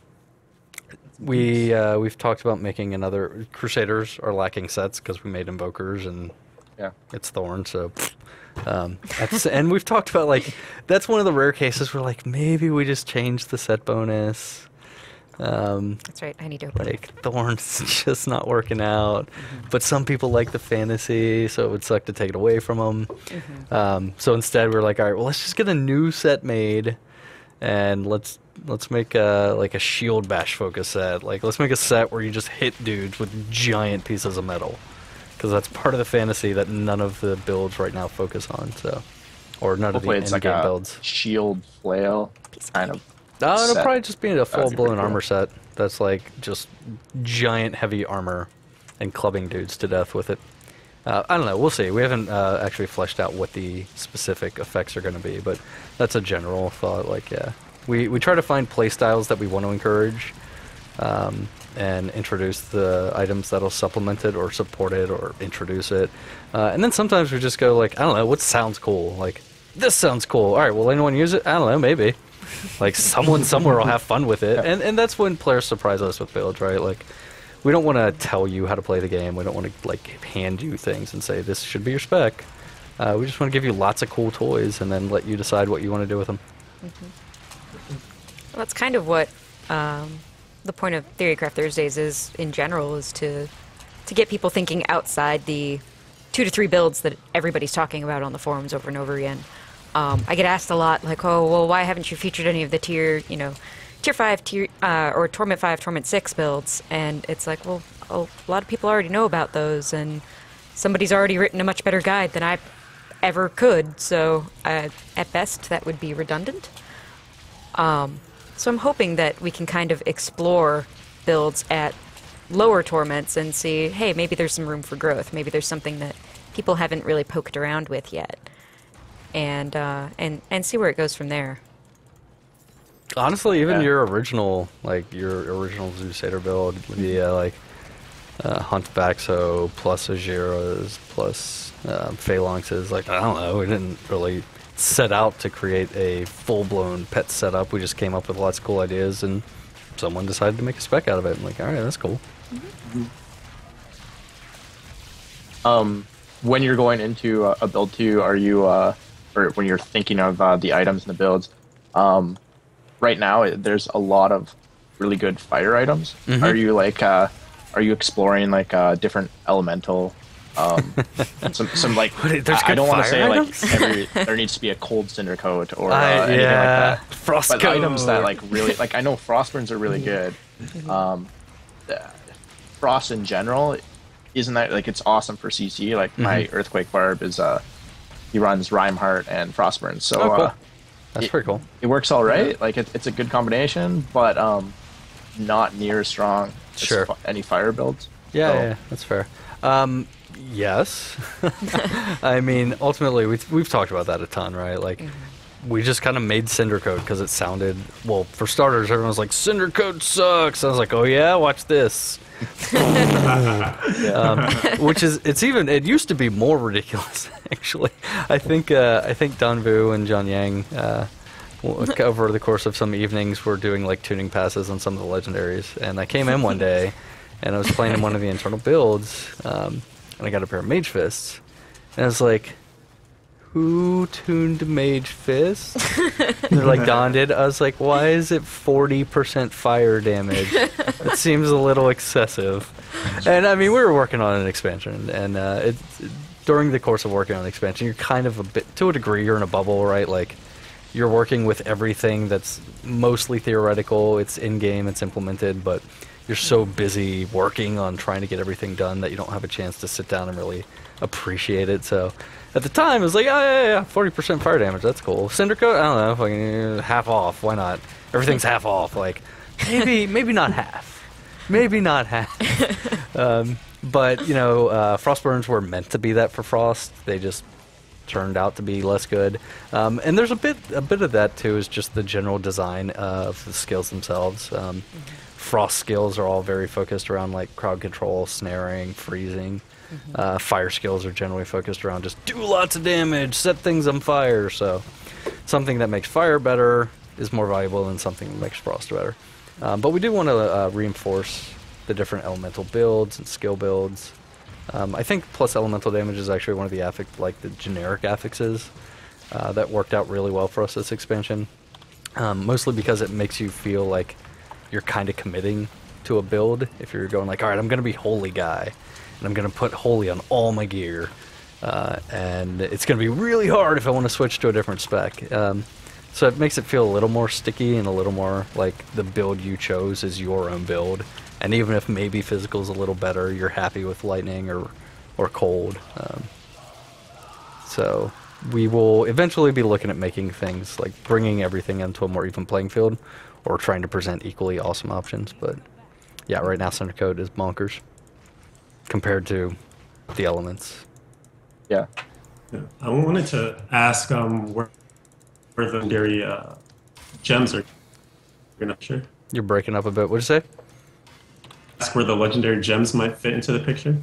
We've talked about making another... Crusaders are lacking sets because we made Invokers and Yeah. it's Thorn, so... and we've talked about, like, that's one of the rare cases where, like, maybe we just change the set bonus. That's right, I need to open it. Like, Thorn's just not working out. But some people like the fantasy, so it would suck to take it away from them. So instead we're like, all right, well, let's just get a new set made, and let's make a shield bash focus set. Like, let's make a set where you just hit dudes with giant pieces of metal, because that's part of the fantasy that none of the builds right now focus on. So, or none Hopefully of it's the like in-game a builds. shield flail kind of. It'll set. probably just be a That'd be full-blown pretty cool. armor set. That's like just giant heavy armor and clubbing dudes to death with it. I don't know. We'll see. We haven't actually fleshed out what the specific effects are going to be, but that's a general thought. Like, yeah, we try to find play styles that we want to encourage, and introduce the items that'll supplement it or support it or introduce it. And then sometimes we just go like, I don't know, what sounds cool? Like, this sounds cool. All right, will anyone use it? I don't know, maybe. Like, someone somewhere will have fun with it. And that's when players surprise us with builds, right? Like, we don't want to tell you how to play the game. We don't want to, like, hand you things and say, this should be your spec. We just want to give you lots of cool toys and then let you decide what you want to do with them. Well, that's kind of what the point of Theorycraft Thursdays is in general, is to get people thinking outside the 2 to 3 builds that everybody's talking about on the forums over and over again. I get asked a lot, like, oh, well, why haven't you featured any of the tier tier 5, or Torment 5, Torment 6 builds, and it's like, well, a lot of people already know about those, and somebody's already written a much better guide than I ever could, so at best that would be redundant. So I'm hoping that we can kind of explore builds at lower torments and see, hey, maybe there's some room for growth. Maybe there's something that people haven't really poked around with yet, and see where it goes from there. Honestly, even your original Crusader build, the Hunt Vaxo plus Agiras plus Phalanxes, like, I don't know, we didn't really set out to create a full-blown pet setup. We just came up with lots of cool ideas, and someone decided to make a spec out of it. I'm like, all right, that's cool. When you're going into a build too, are you, or when you're thinking of the items in the builds, right now there's a lot of really good fire items. Are you like, are you exploring like different elemental? Some like, I don't want to say like there needs to be a cold cinder coat or anything like that. Frost but code. Items that like really, like, I know Frostburns are really good. Frost in general, isn't that like, it's awesome for CC? Like my Earthquake Barb is he runs Rhymeheart and Frostburns, so cool. That's pretty cool. It works all right. Like it's a good combination, but not near as strong as any fire builds. Yeah, that's fair. Yes. I mean, ultimately, we've talked about that a ton, right? Like, we just kind of made Cinder Code because it sounded, well, for starters, everyone was like, Cinder Code sucks. I was like, oh yeah, watch this. Which is, it used to be more ridiculous, actually. I think Danvu and John Yang, over the course of some evenings, were doing like tuning passes on some of the legendaries. And I came in one day, and I was playing in one of the internal builds, and I got a pair of Mage Fists, and I was like, who tuned Mage Fist? They're like, Don did. I was like, why is it 40% fire damage? It seems a little excessive. And I mean, we were working on an expansion, and during the course of working on an expansion, you're kind of a bit, to a degree, you're in a bubble, right? Like, you're working with everything that's mostly theoretical, it's in-game, it's implemented, but you're so busy working on trying to get everything done that you don't have a chance to sit down and really appreciate it. So at the time, it was like, oh, yeah, 40% fire damage, that's cool. Cinder Coat, I don't know, fucking half off, why not? Everything's half off, like, maybe not half. Maybe not half. But, you know, Frostburns were meant to be that for Frost. They just turned out to be less good. And there's a bit of that, too, is just the general design of the skills themselves. Frost skills are all very focused around like crowd control, snaring, freezing. Fire skills are generally focused around just do lots of damage, set things on fire. So something that makes fire better is more valuable than something that makes frost better. But we do want to reinforce the different elemental builds and skill builds. I think plus elemental damage is actually one of the the generic affixes that worked out really well for us this expansion. Mostly because it makes you feel like you're kind of committing to a build. If you're going like, all right, I'm going to be Holy Guy, and I'm going to put Holy on all my gear, and it's going to be really hard if I want to switch to a different spec. So it makes it feel a little more sticky and a little more like the build you chose is your own build. And even if maybe physical's a little better, you're happy with lightning or cold. So we will eventually be looking at making things like bringing everything into a more even playing field, or trying to present equally awesome options. But yeah, right now Cinder Code is bonkers compared to the elements. Yeah. I wanted to ask where the legendary gems are going to picture. You're breaking up a bit. What'd you say? Ask where the legendary gems might fit into the picture.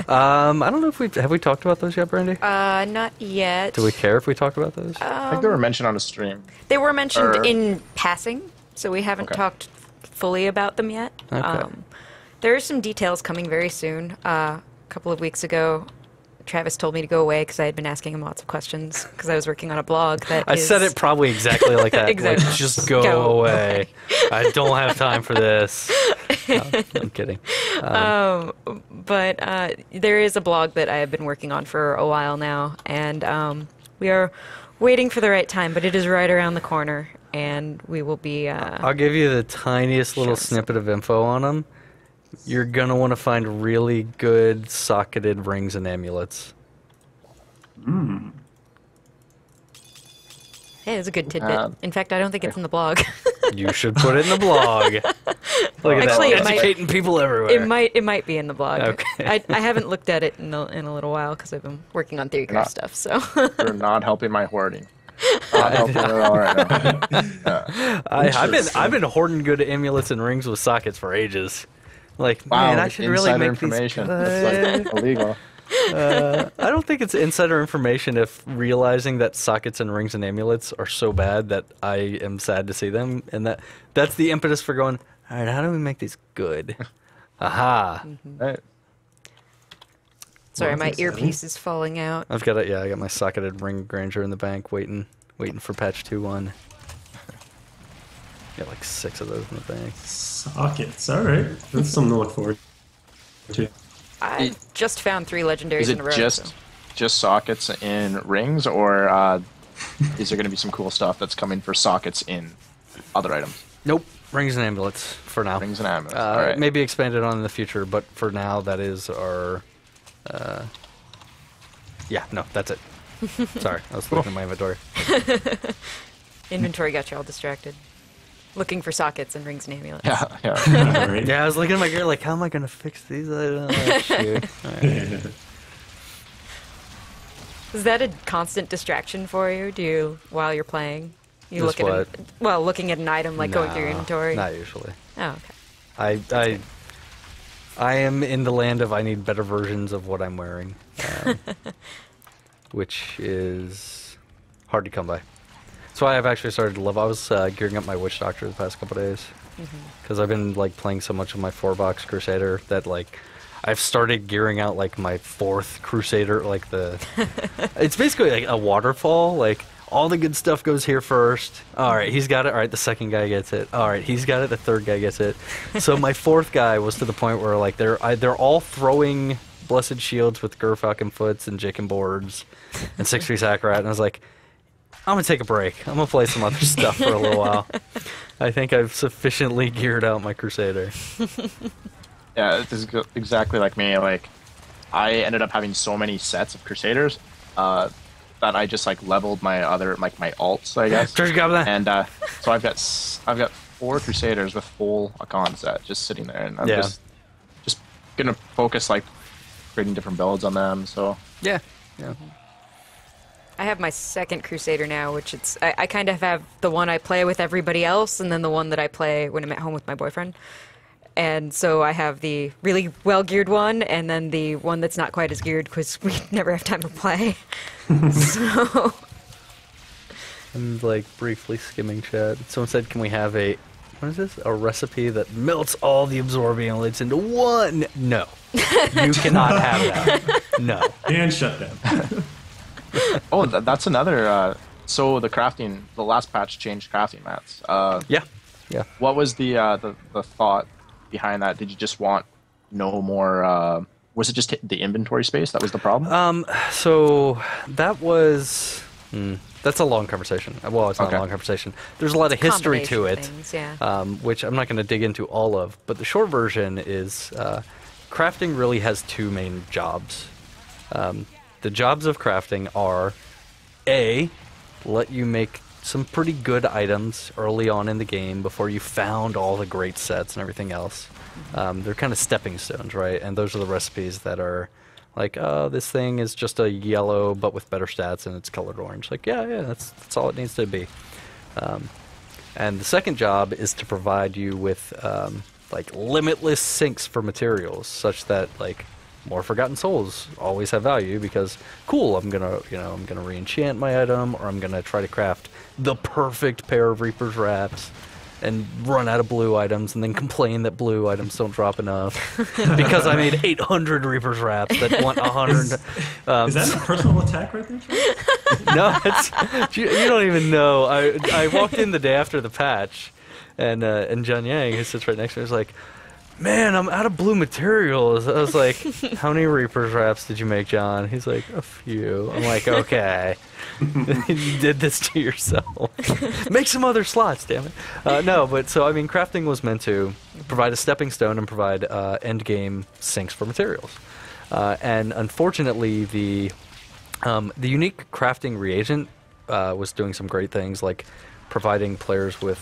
I don't know if have we talked about those yet, Brandy? Not yet. Do we care if we talk about those? I think they were mentioned on a stream. They were mentioned in passing, so we haven't talked fully about them yet. Okay. There are some details coming very soon. A couple of weeks ago, Travis told me to go away because I had been asking him lots of questions because I was working on a blog that I said it probably exactly like that. Exactly. Like, just go away. I don't have time for this. No, I'm kidding. But there is a blog that I have been working on for a while now, and we are waiting for the right time, but it is right around the corner. and we will be... I'll give you the tiniest little snippet of info on them. You're going to want to find really good socketed rings and amulets. Hey, it's a good tidbit. In fact, I don't think it's in the blog. You should put it in the blog. Look at Actually, that, educating people everywhere. It might be in the blog. Okay. I haven't looked at it in a little while because I've been working on Theorycraft stuff. So You're not helping my hoarding. Not helping at all right now. I've been hoarding good amulets and rings with sockets for ages. Like, Wow, man, I should really insider make information. these It's like illegal. I don't think it's insider information if realizing that sockets and rings and amulets are so bad that I am sad to see them, and that's the impetus for going, all right, how do we make these good? Aha. Right. sorry, Well, my that's earpiece is falling out. I got my socketed ring Granger in the bank waiting for patch 2.1. Got like 6 of those in the bank. Sockets. All right, that's something to look forward to. I just found 3 legendaries Is in a row. it just sockets in rings, or is there going to be some cool stuff that's coming for sockets in other items? Nope, rings and amulets for now. Rings and amulets. All right. Maybe expanded on in the future, but for now that is our. Yeah, no, that's it. Sorry, I was looking at my inventory. Inventory got you all distracted. Looking for sockets and rings and amulets. Yeah. All right. Yeah, I was looking at my gear like, how am I gonna fix these items? Oh, shoot. All right. Is that a constant distraction for you? Do you, while you're playing, you Just look at what? looking at an item, like going through your No, inventory? Not usually. Oh, okay. I am in the land of I need better versions of what I'm wearing, which is hard to come by. That's why I've actually started to love. I was gearing up my Witch Doctor the past couple days because I've been like playing so much of my 4-box Crusader that like I've started gearing out like my 4th Crusader. Like it's basically like a waterfall. Like all the good stuff goes here first. All right, he's got it. All right, the second guy gets it. All right, he's got it. The third guy gets it. So my 4th guy was to the point where like they're all throwing Blessed Shields with Gerfalcon Foots and Jacobin Boards and 6-3 Sacrat, and I was like, I'm gonna take a break. I'm gonna play some other stuff for a little while. I think I've sufficiently geared out my Crusader. Yeah, this is exactly like me. Like, I ended up having so many sets of Crusaders that I just like leveled my other my alts, I guess. And so I've got 4 Crusaders with full Akon set just sitting there, and I'm just gonna focus like creating different builds on them. So yeah. I have my 2nd Crusader now, which I kind of have the one I play with everybody else, and then the one that I play when I'm at home with my boyfriend. And so I have the really well-geared one, and then the one that's not quite as geared because we never have time to play. So I'm like briefly skimming chat. Someone said, "Can we have a recipe that melts all the absorbing amulets into one?" No, you cannot have that. No. And shut down. oh, that's another. So the last patch changed crafting mats. Yeah. What was the thought behind that? Did you just want no more? Was it just the inventory space that was the problem? So that was. That's a long conversation. Well, it's not a long conversation. There's a lot of history to it, which I'm not going to dig into all of. But the short version is crafting really has 2 main jobs. The jobs of crafting are A, let you make some pretty good items early on in the game before you found all the great sets and everything else. They're kind of stepping stones, right? And those are the recipes that are like, oh, this thing is just a yellow but with better stats and it's colored orange. Like, yeah, that's all it needs to be. And the second job is to provide you with like limitless sinks for materials, such that like more Forgotten Souls always have value because, cool, I'm gonna re-enchant my item, or I'm gonna try to craft the perfect pair of Reaper's Wraps and run out of blue items and then complain that blue items don't drop enough because I made 800 Reaper's Wraps that want 100. Is that a personal attack right there, Sean? No, you don't even know. I walked in the day after the patch, and John Yang, who sits right next to me, was like, man, I'm out of blue materials. I was like, how many Reaper traps did you make, John? He's like, a few. I'm like, okay. You did this to yourself. Make some other slots, damn it. No, but so, I mean, crafting was meant to provide a stepping stone and provide end game sinks for materials. And unfortunately, the unique crafting reagent was doing some great things, like providing players with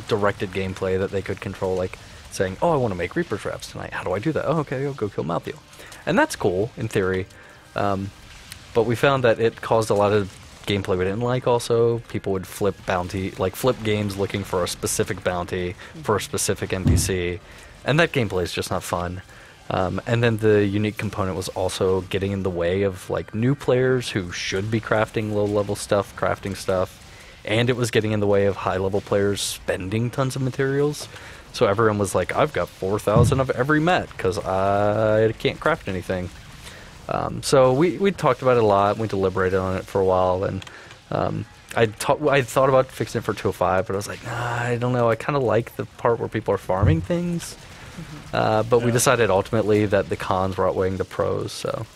directed gameplay that they could control, like saying, oh, I want to make Reaper traps tonight. How do I do that? Oh, okay, I'll go kill Malthael. And that's cool, in theory. But we found that it caused a lot of gameplay we didn't like also. People would flip games looking for a specific bounty for a specific NPC. And that gameplay is just not fun. And then the unique component was also getting in the way of like new players who should be crafting low-level stuff, crafting stuff. And it was getting in the way of high-level players spending tons of materials. So everyone was like, I've got 4,000 of every met because I can't craft anything. So we talked about it a lot. We deliberated on it for a while. And I thought about fixing it for 205, but I was like, nah, I don't know. I kind of like the part where people are farming things. But we decided ultimately that the cons were outweighing the pros. So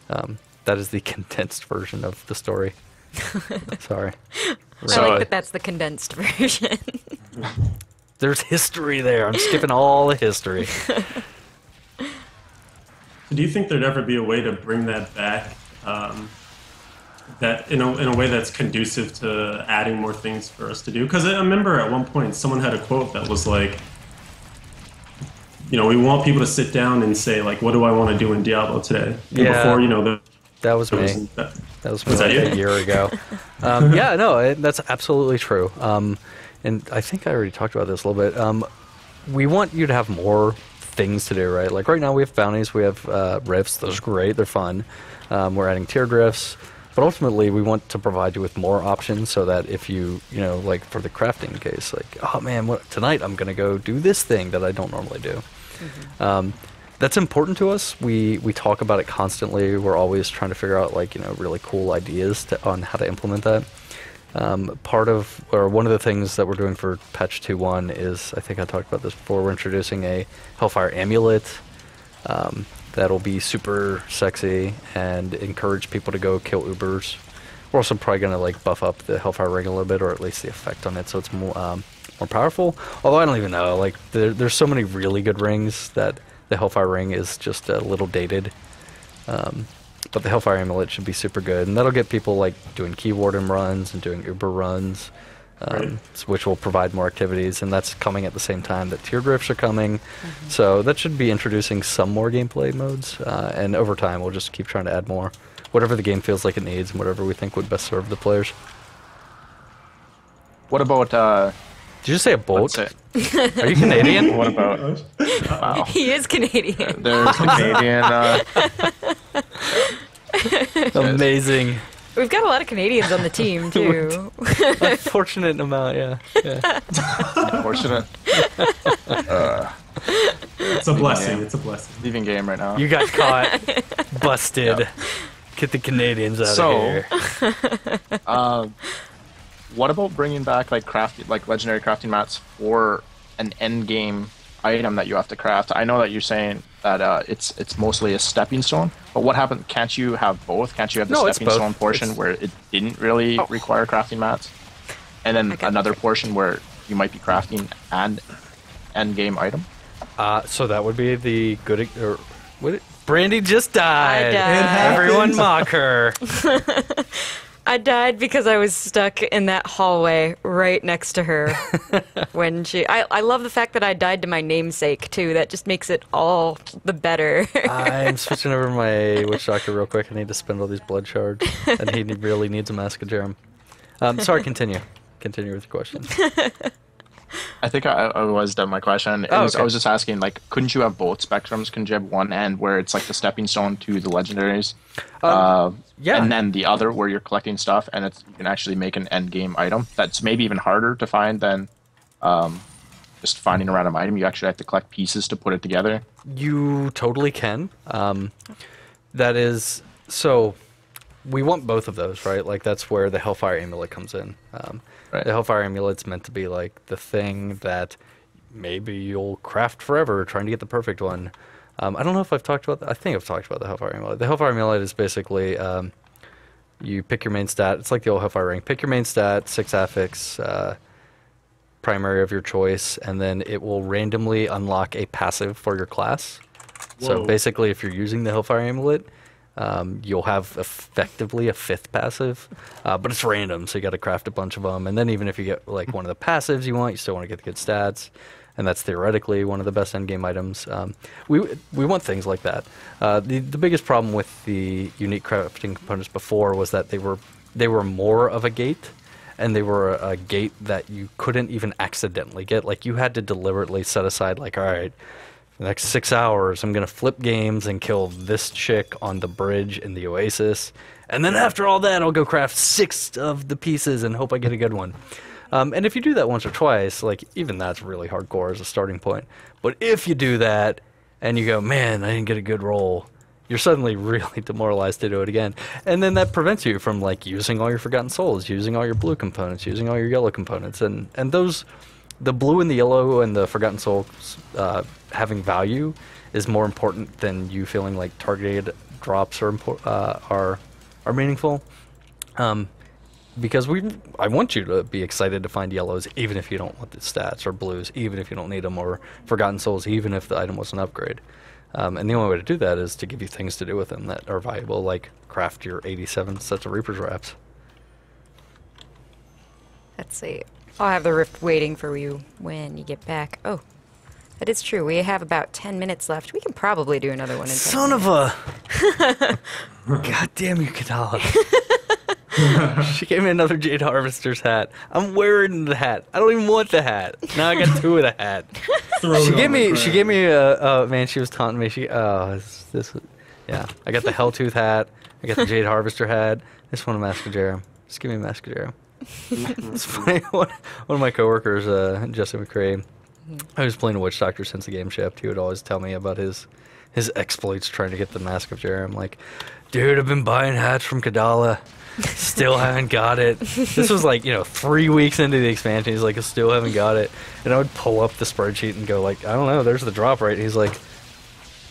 that is the condensed version of the story. Sorry. I like that that's the condensed version. There's history there. I'm skipping all the history. Do you think there'd ever be a way to bring that back? That in a way that's conducive to adding more things for us to do? Because I remember at one point someone had a quote that was like, we want people to sit down and say like, what do I want to do in Diablo today? And before, that was me. That was me that like you? a year ago. Yeah, no, that's absolutely true. And I think I already talked about this a little bit. We want you to have more things to do, right? Like right now we have bounties, we have rifts. Those are great, they're fun. We're adding tier drifts. But ultimately we want to provide you with more options so that if you like for the crafting case, like, oh man, tonight I'm going to go do this thing that I don't normally do. Mm-hmm. That's important to us. We talk about it constantly. We're always trying to figure out like, really cool ideas on how to implement that. One of the things that we're doing for patch 2.1 is, I think I talked about this before, we're introducing a Hellfire Amulet that'll be super sexy and encourage people to go kill Ubers. We're also probably going to like buff up the Hellfire ring a little bit, or at least the effect on it, so it's more powerful. Although I don't even know, like there's so many really good rings that the Hellfire ring is just a little dated. But the Hellfire Amulet should be super good, and that'll get people like doing Key Warden runs and doing Uber runs, which will provide more activities, and that's coming at the same time that tier drifts are coming. Mm-hmm. So that should be introducing some more gameplay modes, and over time we'll just keep trying to add more, whatever the game feels like it needs, and whatever we think would best serve the players. What about Did you just say a boat? Are you Canadian? What about? Wow. He is Canadian. There's Canadian. Amazing. We've got a lot of Canadians on the team too. Unfortunate amount, yeah. Unfortunate. It's a blessing. It's a blessing. Leaving game right now. You got caught, busted. Yeah. Get the Canadians out of here. What about bringing back like legendary crafting mats for an end game item that you have to craft? I know that you're saying that it's mostly a stepping stone, but what happened? Can't you have both? Can't you have the stepping stone portion where it didn't really require crafting mats, and then another portion where you might be crafting an end game item? So that would be the good. Brandy just died. I died. Everyone mock her. I died because I was stuck in that hallway right next to her when she... I love the fact that I died to my namesake, too. That just makes it all the better. I'm switching over my witch doctor real quick. I need to spend all these blood shards, and he really needs a Mask of Jerem. Sorry, continue. Continue with your question. I think I was done my question. I was just asking, like, couldn't you have both spectrums? Couldn't you have one end where it's like the stepping stone to the legendaries? Yeah. And then the other where you're collecting stuff and you can actually make an end game item that's maybe even harder to find than just finding a random item. You actually have to collect pieces to put it together. You totally can. That is... So, we want both of those, right? Like, that's where the Hellfire Amulet comes in. Right. The Hellfire Amulet's meant to be like the thing that maybe you'll craft forever trying to get the perfect one. I don't know if I've talked about that. I think I've talked about the Hellfire Amulet. The Hellfire Amulet is basically you pick your main stat. It's like the old Hellfire Ring. Pick your main stat, 6 affix, primary of your choice, and then it will randomly unlock a passive for your class. Whoa. So basically, if you're using the Hellfire Amulet, you'll have effectively a 5th passive, but it's random, so you got to craft a bunch of them. And then even if you get like one of the passives you want, you still want to get the good stats, and that's theoretically one of the best endgame items. We want things like that. The biggest problem with the unique crafting components before was that they were more of a gate, and they were a gate that you couldn't even accidentally get. Like, you had to deliberately set aside, like, all right, the next 6 hours, I'm going to flip games and kill this chick on the bridge in the Oasis. And then after all that, I'll go craft 6 of the pieces and hope I get a good one. And if you do that once or twice, like, even that's really hardcore as a starting point. But if you do that and you go, man, I didn't get a good roll, you're suddenly really demoralized to do it again. And then that prevents you from, like, using all your Forgotten Souls, using all your blue components, using all your yellow components. And those, the blue and the yellow and the Forgotten Souls having value is more important than you feeling like targeted drops are meaningful. Because I want you to be excited to find yellows, even if you don't want the stats, or blues, even if you don't need them, or Forgotten Souls, even if the item was an upgrade. And the only way to do that is to give you things to do with them that are valuable, like craft your 87 sets of Reaper's Wraps. Let's see. I'll have the rift waiting for you when you get back. Oh, that is true. We have about 10 minutes left. We can probably do another one in 10 Son minutes. of a... God damn you, Kadala. She gave me another Jade Harvester's hat. I'm wearing the hat. I don't even want the hat. Now I got 2 of the hat. She gave me a man, she was taunting me. Yeah. I got the Helltooth hat. I got the Jade Harvester hat. I just want a Mask of Jerem. Just give me a Mask of Jerem. It's funny. One of my coworkers, Jesse McCrae, I was playing Witch Doctor since the game shipped. He would always tell me about his exploits trying to get the Mask of Jerem. Like, dude, I've been buying hats from Kadala. Still haven't got it. This was like, 3 weeks into the expansion. He's like, I still haven't got it. And I would pull up the spreadsheet and go like, I don't know, there's the drop rate. And he's like,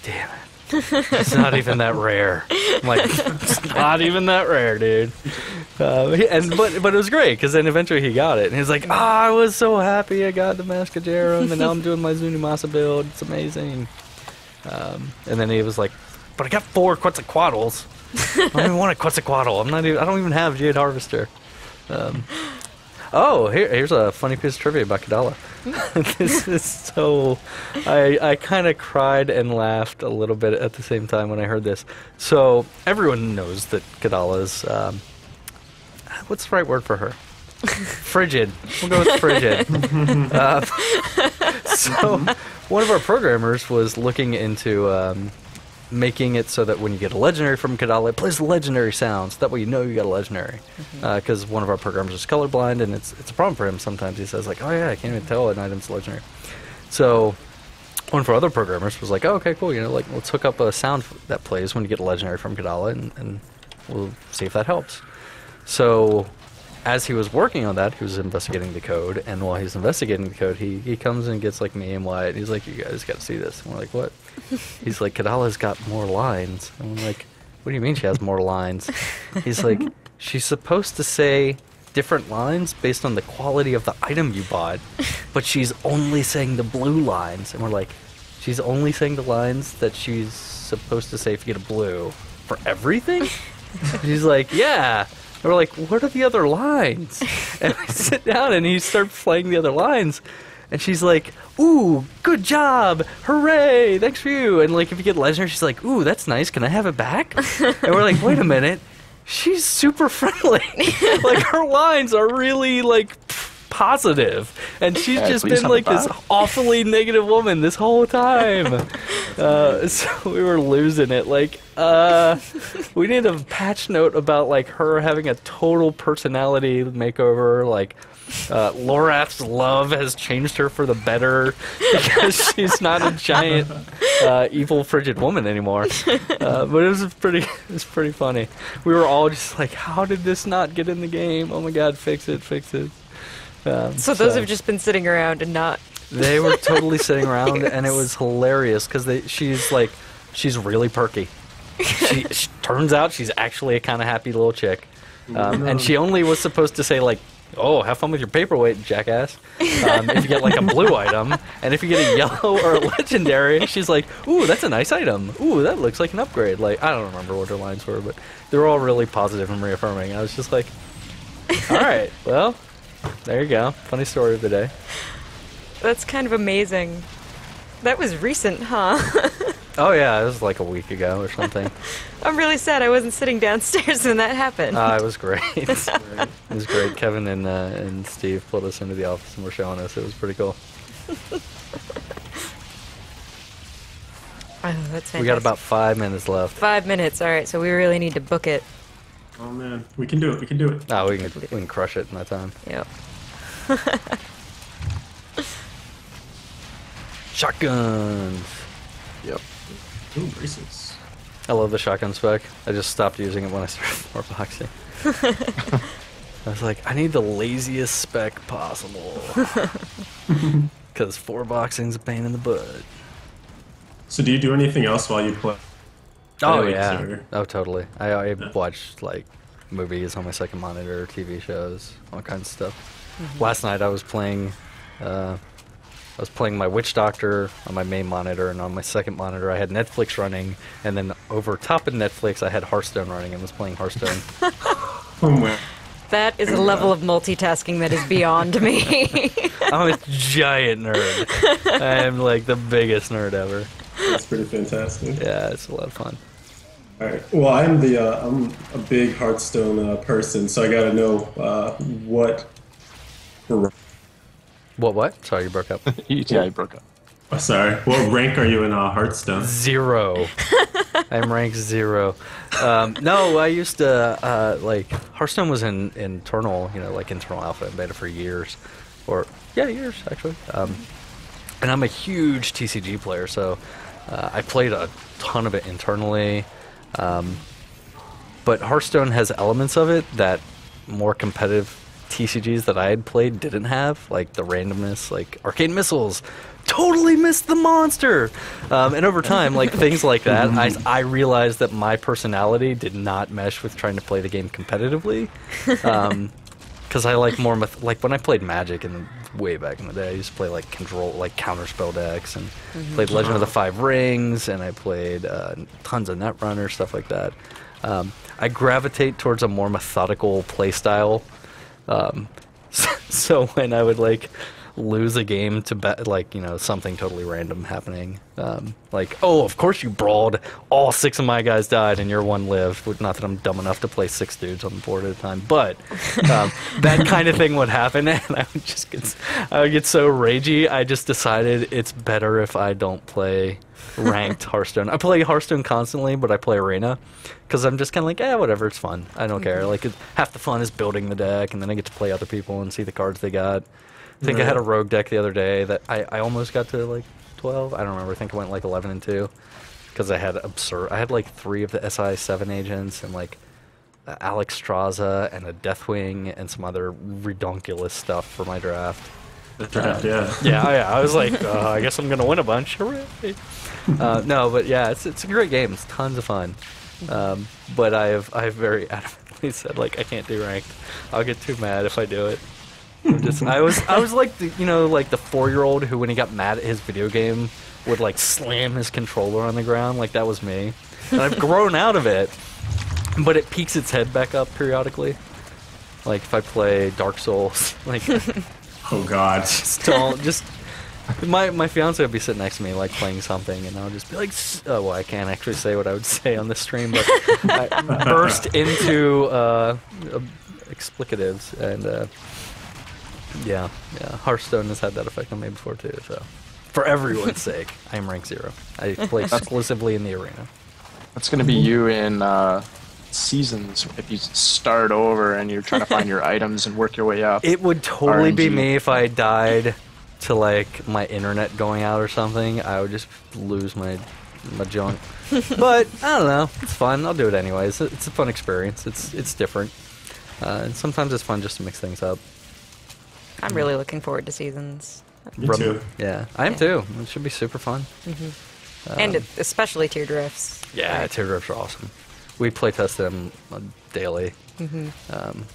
damn it. It's not even that rare. I'm like, it's not even that rare, dude. But it was great, because then eventually he got it. And he's like, I was so happy I got the Mask of Jerem, and now I'm doing my Zunimasa build. It's amazing. And then he was like, but I got 4 Quetzalcoatls. I don't even want a Quetzalcoatl. I don't even have Jade Harvester. Here's a funny piece of trivia about Kadala. This is so... I kind of cried and laughed a little bit at the same time when I heard this. So, everyone knows that Kadala's... what's the right word for her? Frigid. We'll go with frigid. So, one of our programmers was looking into... making it so that when you get a legendary from Kadala, it plays legendary sounds. That way you know you got a legendary. Because one of our programmers is colorblind, and it's a problem for him sometimes. He says, like, oh yeah, I can't even tell an item's legendary. So one of our other programmers was like, oh, okay, cool. Let's hook up a sound that plays when you get a legendary from Kadala, and we'll see if that helps. So as he was working on that, he was investigating the code, and while he's investigating the code, he comes and gets like me and Wyatt, and he's like, you guys got to see this. And we're like, what? He's like, Kadala's got more lines. And we're like, what do you mean she has more lines? He's like, she's supposed to say different lines based on the quality of the item you bought, but she's only saying the blue lines. And we're like, she's only saying the lines that she's supposed to say if you get a blue for everything? She's like, yeah. And we're like, what are the other lines? And we sit down and he starts playing the other lines. And she's like, ooh, good job. Hooray. Thanks for you. And like, if you get legendary, she's like, ooh, that's nice. Can I have it back? And we're like, wait a minute. She's super friendly. Like, her lines are really like positive. And she's just been like this awfully negative woman this whole time. So we were losing it. Like, we need a patch note about like her having a total personality makeover. Like, Lorath's love has changed her for the better because she's not a giant evil frigid woman anymore. But it was pretty funny. We were all just like, how did this not get in the game? Oh my god, fix it. So those have just been sitting around and not They were totally sitting around, and it was hilarious because she's really perky. She turns out she's actually a kind of happy little chick, and she only was supposed to say like, "Oh, have fun with your paperweight, jackass." If you get like a blue item, and if you get a yellow or a legendary, she's like, "Ooh, that's a nice item. Ooh, that looks like an upgrade." Like, I don't remember what her lines were, but they were all really positive and reaffirming. I was just like, "All right, well, there you go. Funny story of the day." That's kind of amazing. That was recent, huh? Oh yeah, it was like a week ago or something. I'm really sad I wasn't sitting downstairs when that happened. It was great. It was great. Kevin and Steve pulled us into the office and were showing us. It was pretty cool. Oh, that's fantastic. We got about 5 minutes left. 5 minutes. All right, so we really need to book it. Oh man, we can do it. We can do it. Oh, we can crush it in that time. Yep. Shotguns. Yep. Ooh, braces. I love the shotgun spec. I just stopped using it when I started 4-boxing. I was like, I need the laziest spec possible. Because 4-boxing's a pain in the butt. So do you do anything else while you play? Oh, Like, yeah. or- Oh, totally. I watch, like, movies on my second monitor, TV shows, all kinds of stuff. Last night I was playing my Witch Doctor on my main monitor, and on my second monitor I had Netflix running, and then over top of Netflix I had Hearthstone running and was playing Hearthstone. Oh man. That is a level of multitasking that is beyond me. I'm a giant nerd. I am like the biggest nerd ever. That's pretty fantastic. Yeah, it's a lot of fun. All right. Well, I'm a big Hearthstone person, so I got to know what. What? Sorry, you broke up. Yeah, he broke up. Oh, sorry. What rank are you in Hearthstone? 0. I'm ranked 0. No, I used to like Hearthstone was in internal, like internal alpha and beta for years, years actually. And I'm a huge TCG player, so I played a ton of it internally. But Hearthstone has elements of it that more competitive TCGs that I had played didn't have, like the randomness, like Arcane Missiles. Totally missed the monster, and over time, like things like that, I realized that my personality did not mesh with trying to play the game competitively, because I like more like when I played Magic and way back in the day, I used to play like counterspell decks and played Legend of the Five Rings, and I played tons of Netrunner stuff like that. I gravitate towards a more methodical play style, so when I would like lose a game to bet, like, something totally random happening, like, oh, of course you brawled, all 6 of my guys died and your one lived. Not that I'm dumb enough to play 6 dudes on the board at a time, but that kind of thing would happen, and I would get so ragey. I just decided it's better if I don't play ranked Hearthstone. I play Hearthstone constantly, but I play Arena because I'm just kind of like, whatever, it's fun. I don't care. Like, half the fun is building the deck, and then I get to play other people and see the cards they got. I think I had a rogue deck the other day that I almost got to like 12. I don't remember. I think I went like 11 and 2 because I had like 3 of the SI7 agents and like Alex Straza and a Deathwing and some other redonkulous stuff for my draft. The draft, yeah. Yeah. I was like, I guess I'm gonna win a bunch. Hooray! No, but yeah, it's a great game. It's tons of fun. But I've very adamantly said, like, I can't do ranked. I'll get too mad if I do it. I was like the, like the 4-year-old who, when he got mad at his video game, would like slam his controller on the ground. Like, that was me. And I've grown out of it, but it peeks its head back up periodically. Like if I play Dark Souls, like, oh God, my fiance would be sitting next to me, like playing something, and I'll just be like, oh, well, I can't actually say what I would say on the stream, but I burst into explicatives, and yeah, Hearthstone has had that effect on me before too. So, for everyone's sake, I am rank 0. I play exclusively in the arena. That's going to be you in seasons if you start over and you're trying to find your items and work your way up. It would totally be RNG. me if I died to like my internet going out or something. I would just lose my junk. But I don't know. It's fun. I'll do it anyways. It's a fun experience. It's different. And sometimes it's fun just to mix things up. I'm really looking forward to seasons. Me too. Yeah, I am too. It should be super fun. And especially Teardrifts. Yeah, Right. teardrops are awesome. We playtest them daily.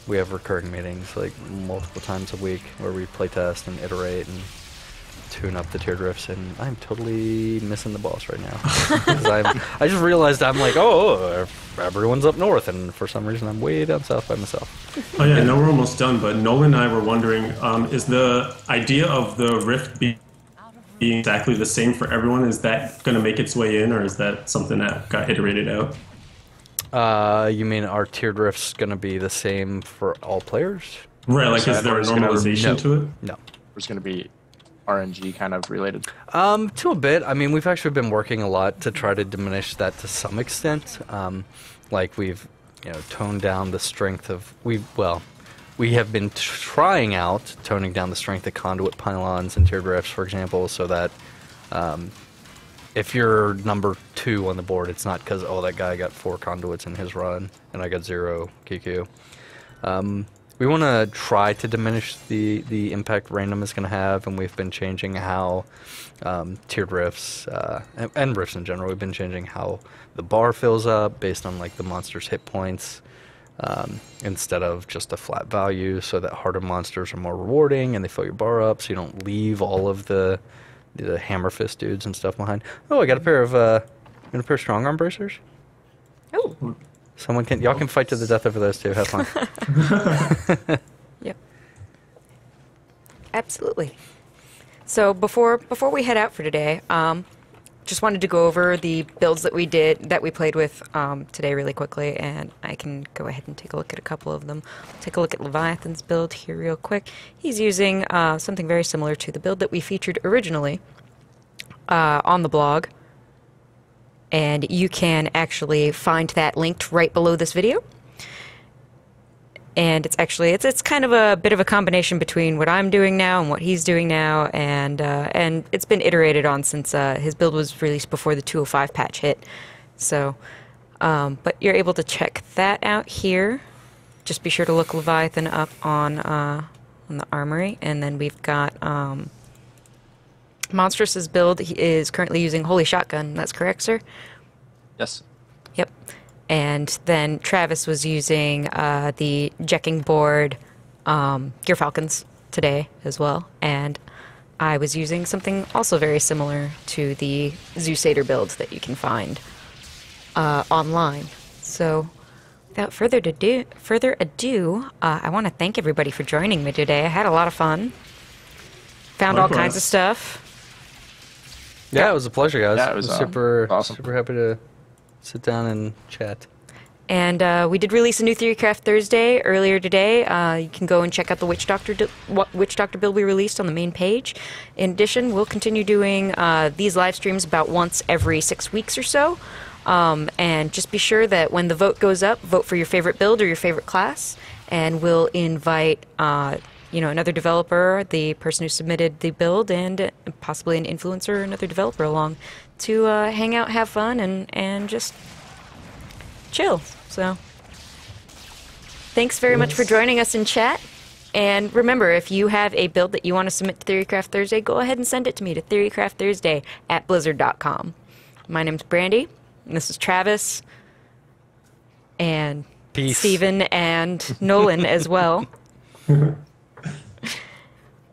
We have recurring meetings like multiple times a week where we playtest and iterate and tune up the teardrifts, and I'm totally missing the boss right now. 'Cause I just realized I'm like, oh, everyone's up north, and for some reason I'm way down south by myself. Oh yeah, I know we're almost done, but Nolan and I were wondering, is the idea of the rift being exactly the same for everyone? Is that going to make its way in, or is that something that got iterated out? You mean are teardrifts going to be the same for all players? Right, like is there a It's gonna- normalization no. to it? No. There's going to be RNG kind of related. To a bit. I mean, we've actually been working a lot to try to diminish that to some extent. Like we've, toned down the strength of we have been trying out toning down the strength of conduit pylons and teardrifts, for example, so that if you're number 2 on the board, it's not because that guy got 4 conduits in his run and I got 0 QQ. We want to try to diminish the impact random is going to have, and we've been changing how tiered rifts and rifts in general. We've been changing how the bar fills up based on like the monster's hit points instead of just a flat value, so that harder monsters are more rewarding and they fill your bar up, so you don't leave all of the hammer fist dudes and stuff behind. Oh, I got a pair of strong arm bracers. Oh. Y'all can fight to the death over those two. Have fun. Yep. Absolutely. So before we head out for today, just wanted to go over the builds that we played with today really quickly, and I can go ahead and take a look at a couple of them. Take a look at Leviathan's build here real quick. He's using something very similar to the build that we featured originally on the blog. And you can actually find that linked right below this video. And it's actually it's kind of a bit of a combination between what I'm doing now and what he's doing now, and it's been iterated on since his build was released before the 205 patch hit. So, but you're able to check that out here. Just be sure to look Leviathan up on the armory, and then we've got Monstrous's build. He is currently using Holy Shotgun. That's correct, sir? Yes. Yep. And then Travis was using the Jecking board Gear Falcons today as well. And I was using something also very similar to the Zeusator build that you can find online. So without further ado, I want to thank everybody for joining me today. I had a lot of fun. Found all kinds of stuff. Yeah, it was a pleasure, guys. Yeah, it was super awesome. super happy to sit down and chat. And we did release a new Theorycraft Thursday earlier today. You can go and check out the Witch Doctor build we released on the main page. In addition, we'll continue doing these live streams about once every 6 weeks or so. And just be sure that when the vote goes up, vote for your favorite build or your favorite class, and we'll invite another developer, the person who submitted the build, and possibly an influencer or another developer along to hang out, have fun, and just chill. So thanks very much for joining us in chat. And remember, if you have a build that you want to submit to Theorycraft Thursday, go ahead and send it to me to theorycraftthursday@blizzard.com. My name's Brandy, and this is Travis, and Peace. Steven, and Nolan as well. And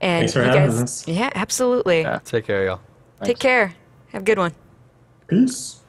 Thanks for you having guys, us. yeah, absolutely. Yeah. Take care, y'all. Take care. Have a good one. Peace.